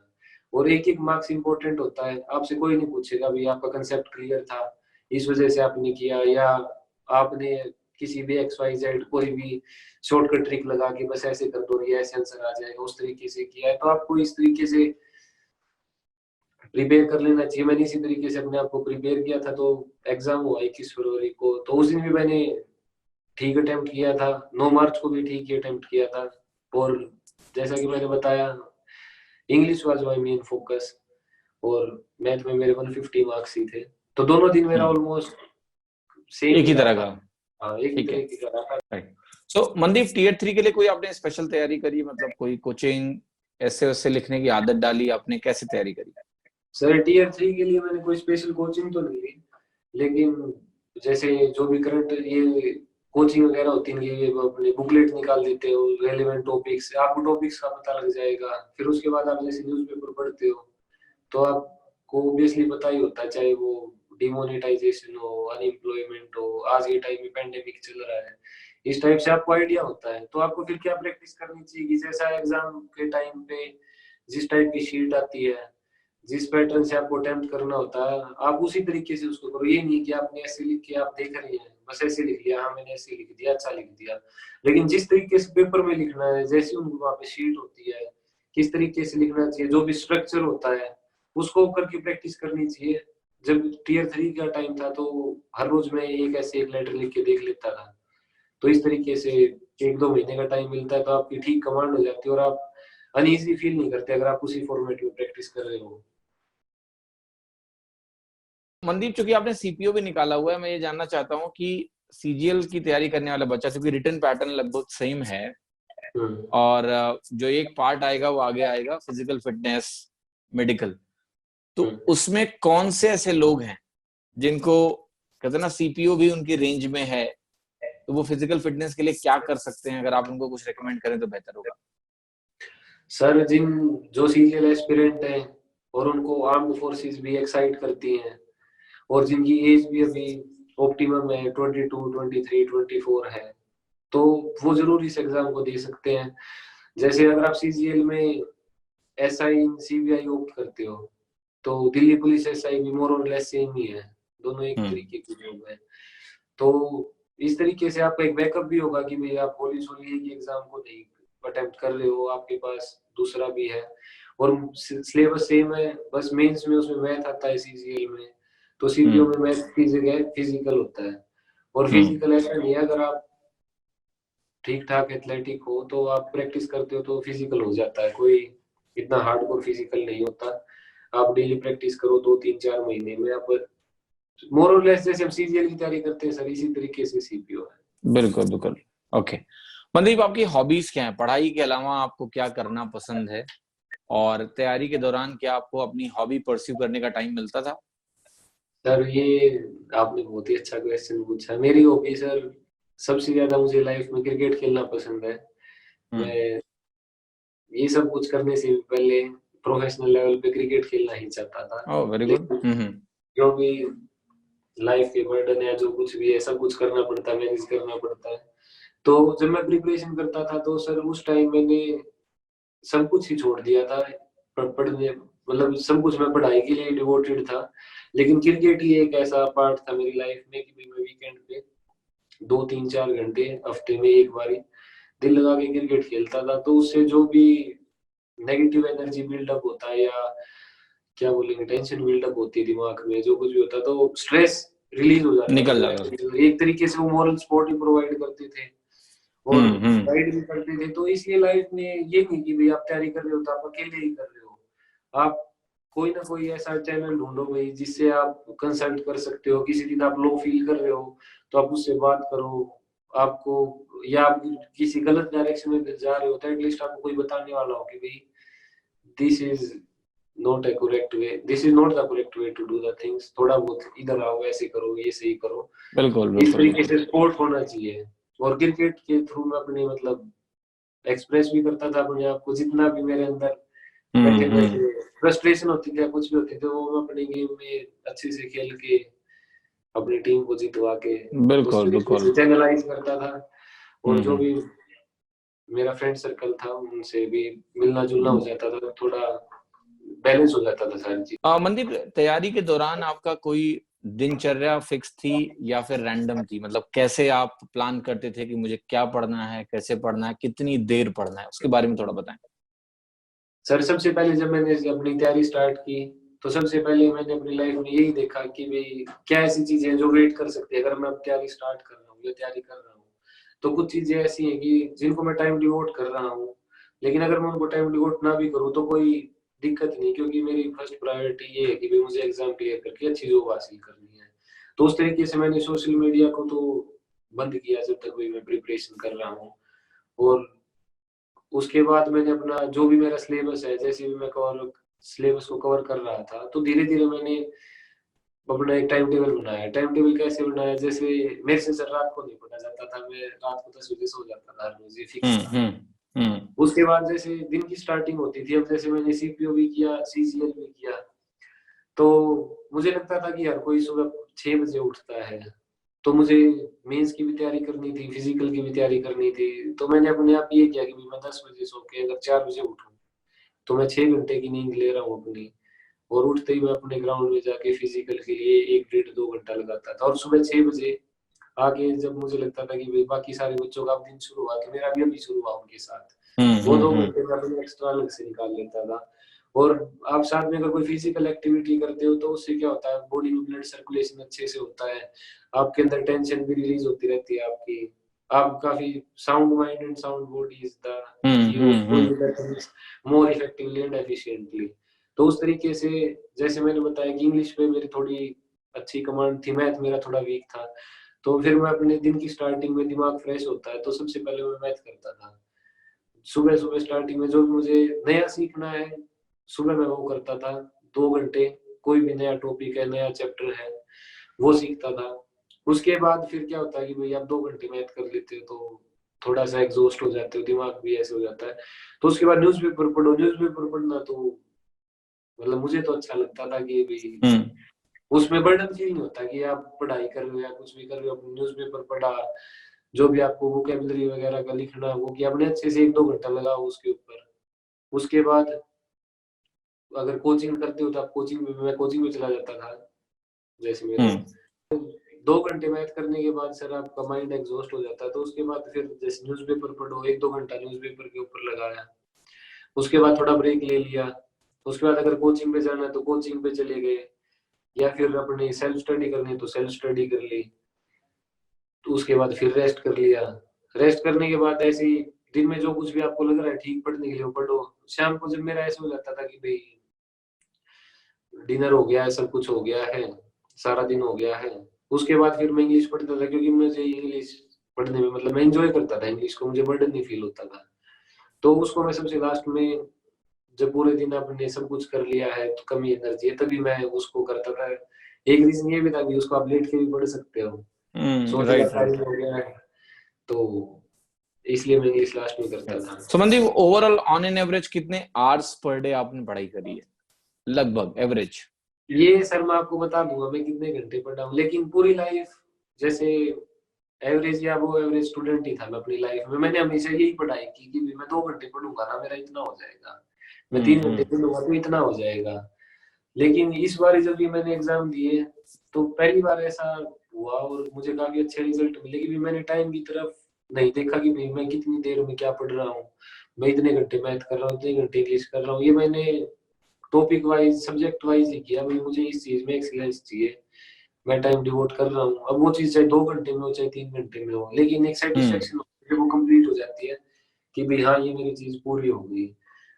और एक एक मार्क्स इंपॉर्टेंट होता है, आपसे कोई नहीं पूछेगा भाई आपका कंसेप्ट क्लियर था, इस वजह से आपने किया, या आपने किसी भी एक्स वाई जेड कोई भी शॉर्टकट ट्रिक लगा के बस ऐसे कर दो, ये ऐसे आंसर आ जाएगा, उस तरीके से किया है। तो आपको इस तरीके से प्रिपेयर कर लेना चाहिए। मैंने इसी तरीके से अपने आप को प्रिपेयर किया था। तो एग्जाम हुआ 21 फरवरी को, तो उस दिन भी मैंने ठीक अटेम्प्ट किया था, 9 मार्च को भी ठीक ही अटेम्प्ट किया था। और जैसा कि मैंने बताया, English was my main focus, और मैथ में मेरे 150 मार्क्स ही थे। तो दोनों दिन मेरा ऑलमोस्ट सेम एक ही ही रहा तरह था। का। हाँ एक ही ठीक है, तरीके का रहा था। राइट। सो मनदीप, टीयर 3 के लिए कोई आपने स्पेशल तैयारी करी, मतलब कोई कोचिंग, ऐसे वैसे लिखने की आदत डाली आपने, कैसे तैयारी करी? सर टीयर 3 के लिए मैंने कोई स्पेशल कोचिंग तो नहीं ली, लेकिन जैसे जो भी करंट ये कोचिंग वगैरह होती है, ये वो अपने बुकलेट निकाल देते हो, रेलेवेंट टॉपिक्स, आपको टॉपिक्स का पता लग जाएगा। फिर उसके बाद आप जैसे न्यूज़पेपर पढ़ते हो तो आपको ऑब्वियसली पता ही होता है, चाहे वो डिमोनेटाइजेशन हो, अनएम्प्लॉयमेंट हो, आज के टाइम में पेंडेमिक चल रहा है, इस टाइप से आपको आइडिया होता है। तो आपको फिर क्या प्रैक्टिस करनी चाहिए कि जैसा एग्जाम के टाइम पे जिस टाइप की शीट आती है, जिस पैटर्न से आपको अटेम्प्ट करना होता है, आप उसी तरीके से उसको करो। ये नहीं कि आपने ऐसे लिख के आप देख रहे हैं, बस ऐसे लिख लिया, हाँ मैंने ऐसे लिख दिया, अच्छा लिख दिया। लेकिन जिस तरीके से पेपर में लिखना है, जैसी उनको वहाँ पे शीट होती है, किस तरीके से लिखना चाहिए, जो भी स्ट्रक्चर होता है उसको करके प्रैक्टिस करनी चाहिए। जब टीयर 3 का टाइम था तो हर रोज मैं एक ऐसे एक लेटर लिख के देख लेता था। तो इस तरीके से 1-2 महीने का टाइम मिलता है तो आपकी ठीक कमांड हो जाती है, और आप अनईजी फील नहीं करते अगर आप उसी फॉर्मेट में प्रैक्टिस कर रहे हो। मनदीप, चूंकि आपने सीपीओ भी निकाला हुआ है, मैं ये जानना चाहता हूँ कि सीजीएल की तैयारी करने वाला बच्चा, चूंकि रिटर्न पैटर्न लगभग सेम है, हम्म और जो एक पार्ट आएगा वो आगे आएगा फिजिकल फिटनेस, मेडिकल, तो हम्म। उसमें कौन से ऐसे लोग हैं जिनको, कहते हैं ना, सीपीओ भी उनकी रेंज में है, तो वो फिजिकल फिटनेस के लिए क्या कर सकते हैं? अगर आप उनको कुछ रेकमेंड करें तो बेहतर होगा। सर जिन जो सीरियल एस्पिरेंट हैं और उनको आर्म्ड फोर्सेस भी एक्साइट करती हैं, और जिनकी एज भी अभी ऑप्टिमम है, 22, 23, 24 है, तो वो जरूर इस एग्जाम को दे सकते हैं। जैसे अगर आप सीजीएल में एसआई सीबीआई ऑप्ट करते हो, तो दिल्ली पुलिस एसआई भी मोर और लेस सेम ही है, दोनों एक हम्म तरीके के जॉब है। तो इस तरीके से आपका एक बैकअप भी होगा कि भाई आप पुलिस की एग्जाम को नहीं अटेम्प्ट कर रहे हो, आपके पास दूसरा भी है। और सिलेबस सेम है, बस मेंस में उसमें मैथ आता है सीजीएल में, तो सीपीओ हम्म में मैथ की जगह फिजिकल होता है। और हम्म फिजिकल ऐसा नहीं है, अगर आप ठीक ठाक एथलेटिक हो तो आप प्रैक्टिस करते हो तो फिजिकल हो जाता है, कोई इतना हार्डकोर फिजिकल नहीं होता। आप डेली प्रैक्टिस करो 2-3-4 महीने में आप मोर और लेस, जैसे हम सीजीएल की तैयारी करते हैं सर, इसी तरीके से सीपीओ है। बिल्कुल बिल्कुल। ओके मनदीप, आपकी हॉबीज क्या है? पढ़ाई के अलावा आपको क्या करना पसंद है, और तैयारी के दौरान क्या आपको अपनी हॉबी परस्यू करने का टाइम मिलता था? सर ये आपने बहुत ही अच्छा क्वेश्चन पूछा। मेरी हॉबी सर, सबसे ज्यादा मुझे लाइफ में क्रिकेट खेलना पसंद है। मैं ये सब कुछ करने से पहले प्रोफेशनल लेवल पे क्रिकेट खेलना ही चाहता था। Oh very good. जो भी लाइफ के बर्डन है, जो कुछ भी है, सब कुछ करना पड़ता है, मैनेज करना पड़ता है। तो जब मैं प्रिपरेशन करता था तो सर उस टाइम मैंने सब कुछ ही छोड़ दिया था। पढ़ने मतलब सब कुछ, मैं पढ़ाई के लिए डिवोटेड था, लेकिन क्रिकेट ही एक ऐसा पार्ट था मेरी लाइफ में कि मैं वीकेंड पे 2-3-4 घंटे हफ्ते में एक बारी दिल लगा के क्रिकेट खेलता था। तो उससे जो भी नेगेटिव एनर्जी बिल्डअप होता है या क्या बोलेंगे टेंशन बिल्डअप होती है दिमाग में, जो कुछ भी होता है, तो स्ट्रेस रिलीज हो जाता निकल था। जाता। एक तरीके से वो मॉरल सपोर्ट ही प्रोवाइड करते थे और गाइड भी करते थे। तो इसलिए लाइफ में ये नहीं कि भाई आप तैयारी कर रहे हो तो आप अकेले ही कर रहे हो, आप कोई ना कोई ऐसा चैनल ढूंढो भाई जिससे आप कंसल्ट कर सकते हो। किसी दिन आप लो फील कर रहे हो तो आप उससे बात करो, आपको या आप किसी गलत डायरेक्शन में जा रहे हो तो एटलीस्ट आपको कोई बताने वाला हो कि भाई this is not a correct way, this is not the correct way to do the things, थोड़ा बहुत इधर आओ, ऐसे करो, ये सही करो। बिल्कुल इस बिल्कुल तरीके बिल्कुल। से सपोर्ट होना चाहिए। और क्रिकेट के थ्रू मैं अपने मतलब एक्सप्रेस भी करता था अपने आप को, जितना भी मेरे अंदर बैठे बैठे फ्रस्ट्रेशन होती थी या कुछ भी होती थी वो मैं अपने गेम में अच्छे से खेल के अपनी टीम को जितवा के उस बिल्कुल तरीके बिल्कुल। से चैनलाइज करता था। और जो भी मेरा फ्रेंड सर्कल था उनसे भी मिलना जुलना हो जाता था, थोड़ा बैलेंस हो जाता था सारी चीज। मनदीप, तैयारी के दौरान आपका कोई दिनचर्या फिक्स थी या फिर रैंडम थी? मतलब कैसे आप प्लान करते थे कि मुझे क्या पढ़ना है, कैसे पढ़ना है, कितनी देर पढ़ना है, उसके बारे में थोड़ा बताएं। सर सबसे पहले जब मैंने अपनी तैयारी स्टार्ट की तो सबसे पहले मैंने अपनी लाइफ में यही देखा कि भाई क्या ऐसी चीजें हैं जो वेट कर सकती है। अगर मैं अब तैयारी स्टार्ट कर रहा हूँ या तैयारी कर रहा हूँ तो कुछ चीजें ऐसी हैं कि जिनको मैं टाइम डिवोट कर रहा हूँ, लेकिन अगर मैं उनको टाइम डिवोट ना भी करूँ तो कोई दिक्कत नहीं, क्योंकि मेरी फर्स्ट प्रायोरिटी ये है कि भाई मुझे एग्जाम क्लियर करके अच्छी जॉब हासिल करनी है। तो उस तरीके से मैंने सोशल मीडिया को तो बंद किया जब तक भाई मैं प्रिपरेशन कर रहा हूँ। और उसके बाद मैंने अपना जो भी मेरा सिलेबस है, जैसे भी मैं कवर सिलेबस को कवर कर रहा था तो धीरे धीरे मैंने अपना एक टाइम टेबल बनाया। टाइम टेबल कैसे बनाया, जैसे मेरे से सर रात को नहीं पढ़ा जाता था, मैं रात को 10 बजे सो जाता था हर रोज, ये फिक्स था। उसके बाद जैसे दिन की स्टार्टिंग होती थी, अब जैसे मैंने सीपीओ भी किया, सीसीएल भी किया, तो मुझे लगता था कि यार कोई सुबह 6 बजे उठता है, तो मुझे मेंस की भी तैयारी करनी थी, फिजिकल की भी तैयारी करनी थी। तो मैंने अपने आप ये किया कि मैं 10 बजे सो के अगर 4 बजे उठूं तो मैं 6 घंटे की नींद ले रहा हूँ अपनी, और उठते ही मैं अपने ग्राउंड में जाके फिजिकल के लिए 1-1.5-2 घंटा लगाता था। और सुबह 6 बजे आगे जब मुझे लगता था कि भाई बाकी सारे बच्चों का अब दिन शुरू हुआ तो मेरा भी अभी शुरू हुआ उनके साथ, वो 2 घंटे मैं अपने एक्स्ट्रा अलग से निकाल लेता था। और आप साथ में अगर कोई फिजिकल एक्टिविटी करते हो तो उससे क्या होता है, बॉडी में ब्लड सर्कुलेशन अच्छे से होता है, आपके अंदर टेंशन भी रिलीज होती रहती है आपकी, आप काफी sound mind and sound body is the key of more effectively and efficiently. तो उस तरीके से जैसे मैंने बताया कि इंग्लिश पे मेरी थोड़ी अच्छी कमांड थी, मैथ मेरा थोड़ा वीक था, तो फिर मैं अपने दिन की स्टार्टिंग में दिमाग फ्रेश होता है तो सबसे पहले मैं मैथ करता था। सुबह सुबह स्टार्टिंग में जो भी मुझे नया सीखना है सुबह मैं वो करता था, 2 घंटे कोई भी नया टॉपिक है, नया चैप्टर है, वो सीखता था। उसके बाद फिर क्या होता है कि भाई आप 2 घंटे मैथ कर लेते हो तो थोड़ा सा एग्जॉस्ट हो जाते हो, दिमाग भी ऐसे हो जाता है। तो उसके बाद न्यूज़पेपर पढ़ो, न्यूज़पेपर पढ़ना तो मतलब मुझे तो अच्छा लगता था कि भाई उसमें बर्डन फील नहीं होता कि आप पढ़ाई कर रहे हो या कुछ भी कर रहे हो, न्यूज़पेपर पढ़ा, जो भी आपको वोकेबलरी वगैरह का लिखना वो किया, अपने अच्छे से 1-2 घंटा लगाओ उसके ऊपर। उसके बाद अगर कोचिंग करते हो तो आप कोचिंग में, मैं कोचिंग में चला जाता था जैसे मेरे 2 घंटे मैथ करने के बाद सर आपका माइंड एग्जॉस्ट हो जाता है। तो उसके बाद फिर जैसे न्यूज़पेपर पढ़ो, 1-2 घंटा न्यूज़पेपर के ऊपर लगाया, उसके बाद थोड़ा ब्रेक ले लिया, उसके बाद अगर कोचिंग पे जाना है तो कोचिंग पे चले गए, या फिर अपनी सेल्फ स्टडी करनी है तो सेल्फ स्टडी कर ली, तो उसके बाद फिर रेस्ट कर लिया। रेस्ट करने के बाद ऐसे ही दिन में जो कुछ भी आपको लग रहा है ठीक पढ़ने के लिए वो पढ़ो। शाम को जब मेरा ऐसा हो जाता था कि भाई डिनर हो गया है, सब कुछ हो गया है, सारा दिन हो गया है, उसके बाद फिर मैं इंग्लिश पढ़ता था, क्योंकि मुझे इंग्लिश पढ़ने में मतलब मैं एंजॉय करता था इंग्लिश को, मुझे बर्डन नहीं फील होता था। तो उसको मैं सबसे लास्ट में, जब पूरे दिन आपने सब कुछ कर लिया है तो कमी एनर्जी है तभी मैं उसको करता था। एक रीजन ये भी था कि उसको आप लेट के भी पढ़ सकते हो, सोने का राइट राइट। टाइम हो गया है तो इसलिए मैं इंग्लिश लास्ट में करता था। So Mandeep, overall on an average कितने आवर्स पर डे आपने पढ़ाई करी है, लगभग एवरेज? ये सर मैं आपको बता दूंगा मैं कितने घंटे पढ़ा हूँ, लेकिन पूरी लाइफ जैसे एवरेज या वो एवरेज स्टूडेंट ही था मैं अपनी लाइफ में। मैंने हमेशा यही पढ़ाई की कि मैं 2 घंटे पढ़ूंगा ना मेरा इतना हो जाएगा, मैं 3 घंटे पढ़ूंगा तो इतना हो जाएगा। लेकिन इस बार जब भी मैंने एग्जाम दिए तो पहली बार ऐसा हुआ और मुझे काफी अच्छे रिजल्ट मिले कि मैंने टाइम की तरफ नहीं देखा कि भाई मैं कितनी देर में क्या पढ़ रहा हूँ, मैं इतने घंटे मैथ कर रहा हूँ, इतने घंटे इंग्लिश कर रहा हूँ। ये मैंने टॉपिक वाइज सब्जेक्ट वाइज ही किया, भाई मुझे इस चीज में एक्सीलेंस चाहिए, मैं टाइम डिवोट कर रहा हूँ। अब वो चीज चाहे 2 घंटे में हो चाहे 3 घंटे में हो, लेकिन एक सेटिस्फेक्शन वो कंप्लीट हो जाती है कि भाई हाँ ये मेरी चीज पूरी हो गई।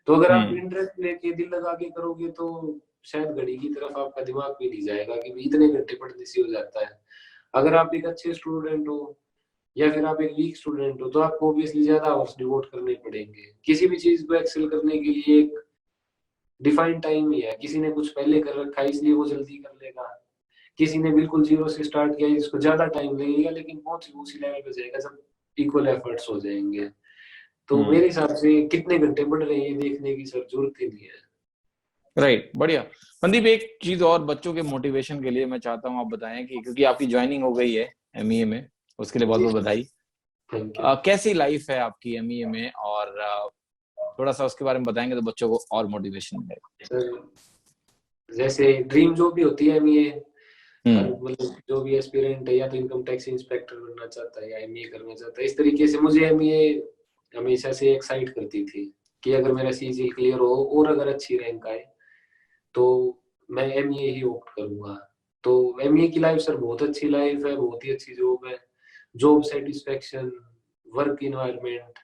तो अगर आप इंटरेस्ट लेके दिल लगा के करोगे तो शायद घड़ी की तरफ आपका दिमाग भी नहीं जाएगा कि भाई इतने घंटे पढ़ने से हो जाता है। अगर आप एक अच्छे स्टूडेंट हो या फिर आप एक वीक स्टूडेंट हो तो आपको ऑब्वियसली ज्यादा आवर्स डिवोट करने पड़ेंगे। किसी भी चीज को एक्सेल करने के लिए एक डिफाइंड टाइम ही है। किसी ने कुछ पहले कर रखा है इसलिए वो जल्दी कर लेगा, किसी ने बिल्कुल जीरो से स्टार्ट किया जिसको ज्यादा टाइम लगेगा लेकिन पहुंच उसी लेवल पे जाएगा जब इक्वल एफर्ट्स हो जाएंगे। तो मेरे हिसाब से कितने घंटे बढ़ रहे हैं ये देखने की सर जरूरत ही नहीं है। राइट, बढ़िया। मनदीप, एक चीज और बच्चों के मोटिवेशन के लिए मैं चाहता हूँ आप बताएं कि क्योंकि आपकी ज्वाइनिंग हो गई है एमईए में, उसके लिए बहुत बहुत बधाई। कैसी लाइफ है आपकी एमईए में, और थोड़ा सा उसके बारे में बताएंगे तो बच्चों को और मोटिवेशन मिलेगा। सर जैसे ड्रीम जो भी होती है एमईए, मतलब जो भी एस्पिरेंट है या तो इनकम टैक्स इंस्पेक्टर बनना चाहता है या एमईए करना चाहता है, इस तरीके से मुझे एमईए हमेशा से एक्साइट करती थी कि अगर मेरा सीजीएल क्लियर हो और अगर अच्छी रैंक आए तो मैं एमईए ही ऑप्ट करूंगा। तो एमईए की लाइफ सर बहुत अच्छी लाइफ है, बहुत ही अच्छी जॉब है, जॉब सेटिस्फेक्शन, वर्क इन्वायरमेंट,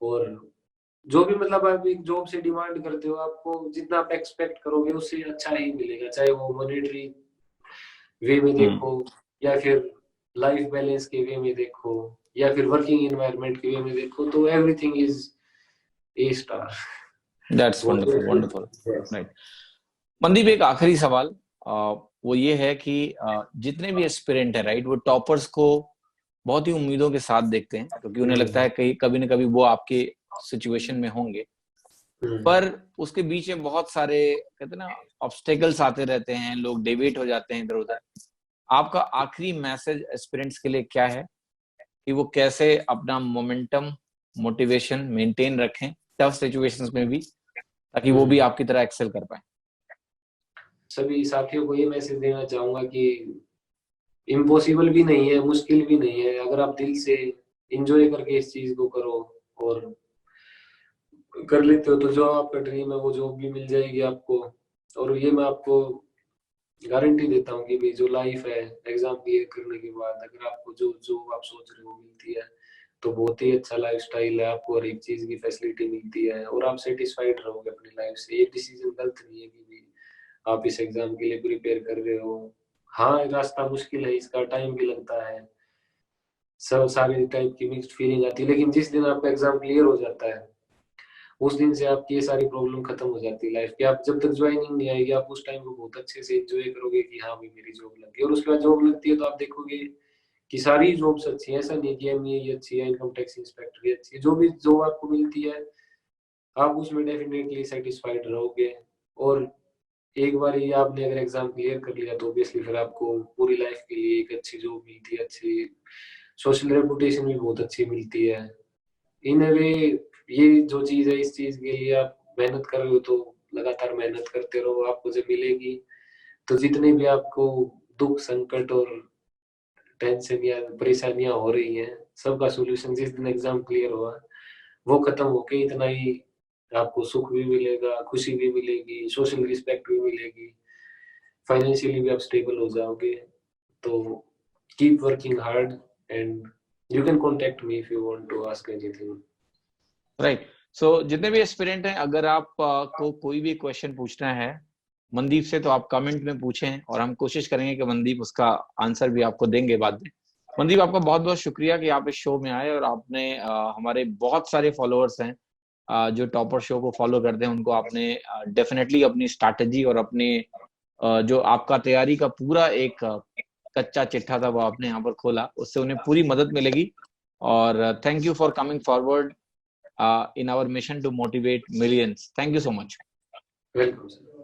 और जो भी मतलब आप एक जॉब से डिमांड करते हो आपको जितना आप एक्सपेक्ट करोगे उससे अच्छा ही मिलेगा, चाहे वो मॉनेटरी वे में देखो या फिर लाइफ बैलेंस के वे में देखो या फिर वर्किंग एनवायरनमेंट के वे में देखो, तो everything is a star. That's wonderful, wonderful. Right Mandeep, एक आखिरी सवाल वो ये है कि जितने भी एस्पिरेंट है, राइट, वो टॉपर्स को बहुत ही उम्मीदों के साथ देखते हैं क्योंकि उन्हें लगता है कि कभी न कभी वो आपके सिचुएशन में होंगे, पर उसके बीच में बहुत सारे कहते हैं ना ऑब्स्टेकल्स आते रहते हैं, लोग डेविएट हो जाते हैं इधर उधर। आपका आखिरी मैसेज एस्पिरेंट्स के लिए क्या है कि वो कैसे अपना मोमेंटम, मोटिवेशन मेंटेन रखें टफ सिचुएशंस में भी, ताकि वो भी आपकी तरह एक्सेल कर पाए? सभी साथियों को ये मैसेज देना चाहूंगा कि इम्पॉसिबल भी नहीं है, मुश्किल भी नहीं है, अगर आप दिल से एंजॉय करके इस चीज को करो और कर लेते हो तो जो आपका ड्रीम है वो जॉब भी मिल जाएगी आपको। और ये मैं आपको गारंटी देता हूँ कि भाई जो लाइफ है एग्जाम क्लियर करने के बाद अगर आपको जो जो आप सोच रहे हो मिलती है तो बहुत ही अच्छा लाइफस्टाइल है, आपको हर एक चीज की फैसिलिटी मिलती है और आप सेटिस्फाइड रहोगे अपनी लाइफ से। ये डिसीजन गलत नहीं है कि भाई आप इस एग्जाम के लिए प्रिपेयर कर रहे हो। हाँ रास्ता मुश्किल है, इसका टाइम भी लगता है, सब सारे टाइप की मिक्स्ड फीलिंग आती है, लेकिन जिस दिन आपका एग्जाम क्लियर हो जाता है उस दिन से आपकी ये सारी प्रॉब्लम खत्म हो जाती है लाइफ की। आप जब तक ज्वाइनिंग नहीं आएगी आप उस टाइम को बहुत अच्छे से एंजॉय करोगे कि हाँ भाई मेरी जॉब लग गई, और उसके बाद जॉब लगती है तो आप देखोगे कि सारी जॉब्स अच्छी है, ऐसा नहीं कि एमईए ही अच्छी है, इनकम टैक्स इंस्पेक्टर ही अच्छी है, जो भी जॉब आपको मिलती है आप उसमें डेफिनेटली सेटिस्फाइड रहोगे। और एक बार ये आपने अगर एग्जाम क्लियर कर लिया तो ऑब्वियसली फिर आपको पूरी लाइफ के लिए एक अच्छी जॉब मिलती है, अच्छी सोशल रेपुटेशन भी बहुत अच्छी मिलती है। इन अ वे ये जो चीज है इस चीज के लिए आप मेहनत कर रहे हो तो लगातार मेहनत करते रहो, आपको जब मिलेगी तो जितने भी आपको दुख संकट और टेंशन या परेशानियां हो रही हैं सबका सोल्यूशन जिस दिन एग्जाम क्लियर हुआ वो खत्म होके इतना ही आपको सुख भी मिलेगा, खुशी भी मिलेगी, सोशल रिस्पेक्ट भी मिलेगी, फाइनेंशियली भी आप स्टेबल हो जाओगे। तो keep working hard and you can contact me if you want to ask anything. Right. So जितने भी एस्पिरेंट हैं, अगर आप को कोई भी क्वेश्चन पूछना है मनदीप से तो आप कमेंट में पूछें और हम कोशिश करेंगे कि मनदीप उसका आंसर भी आपको देंगे बाद में। मनदीप, आपका बहुत बहुत शुक्रिया कि आप इस शो में आए, और आपने हमारे बहुत सारे फॉलोअर्स हैं जो टॉपर शो को फॉलो करते हैं, उनको आपने डेफिनेटली अपनी स्ट्रैटेजी और अपने जो आपका तैयारी का पूरा एक कच्चा चिट्ठा था वो आपने यहाँ पर खोला, उससे उन्हें पूरी मदद मिलेगी। और thank you for coming forward in our mission to motivate millions. Thank you so much. Welcome sir.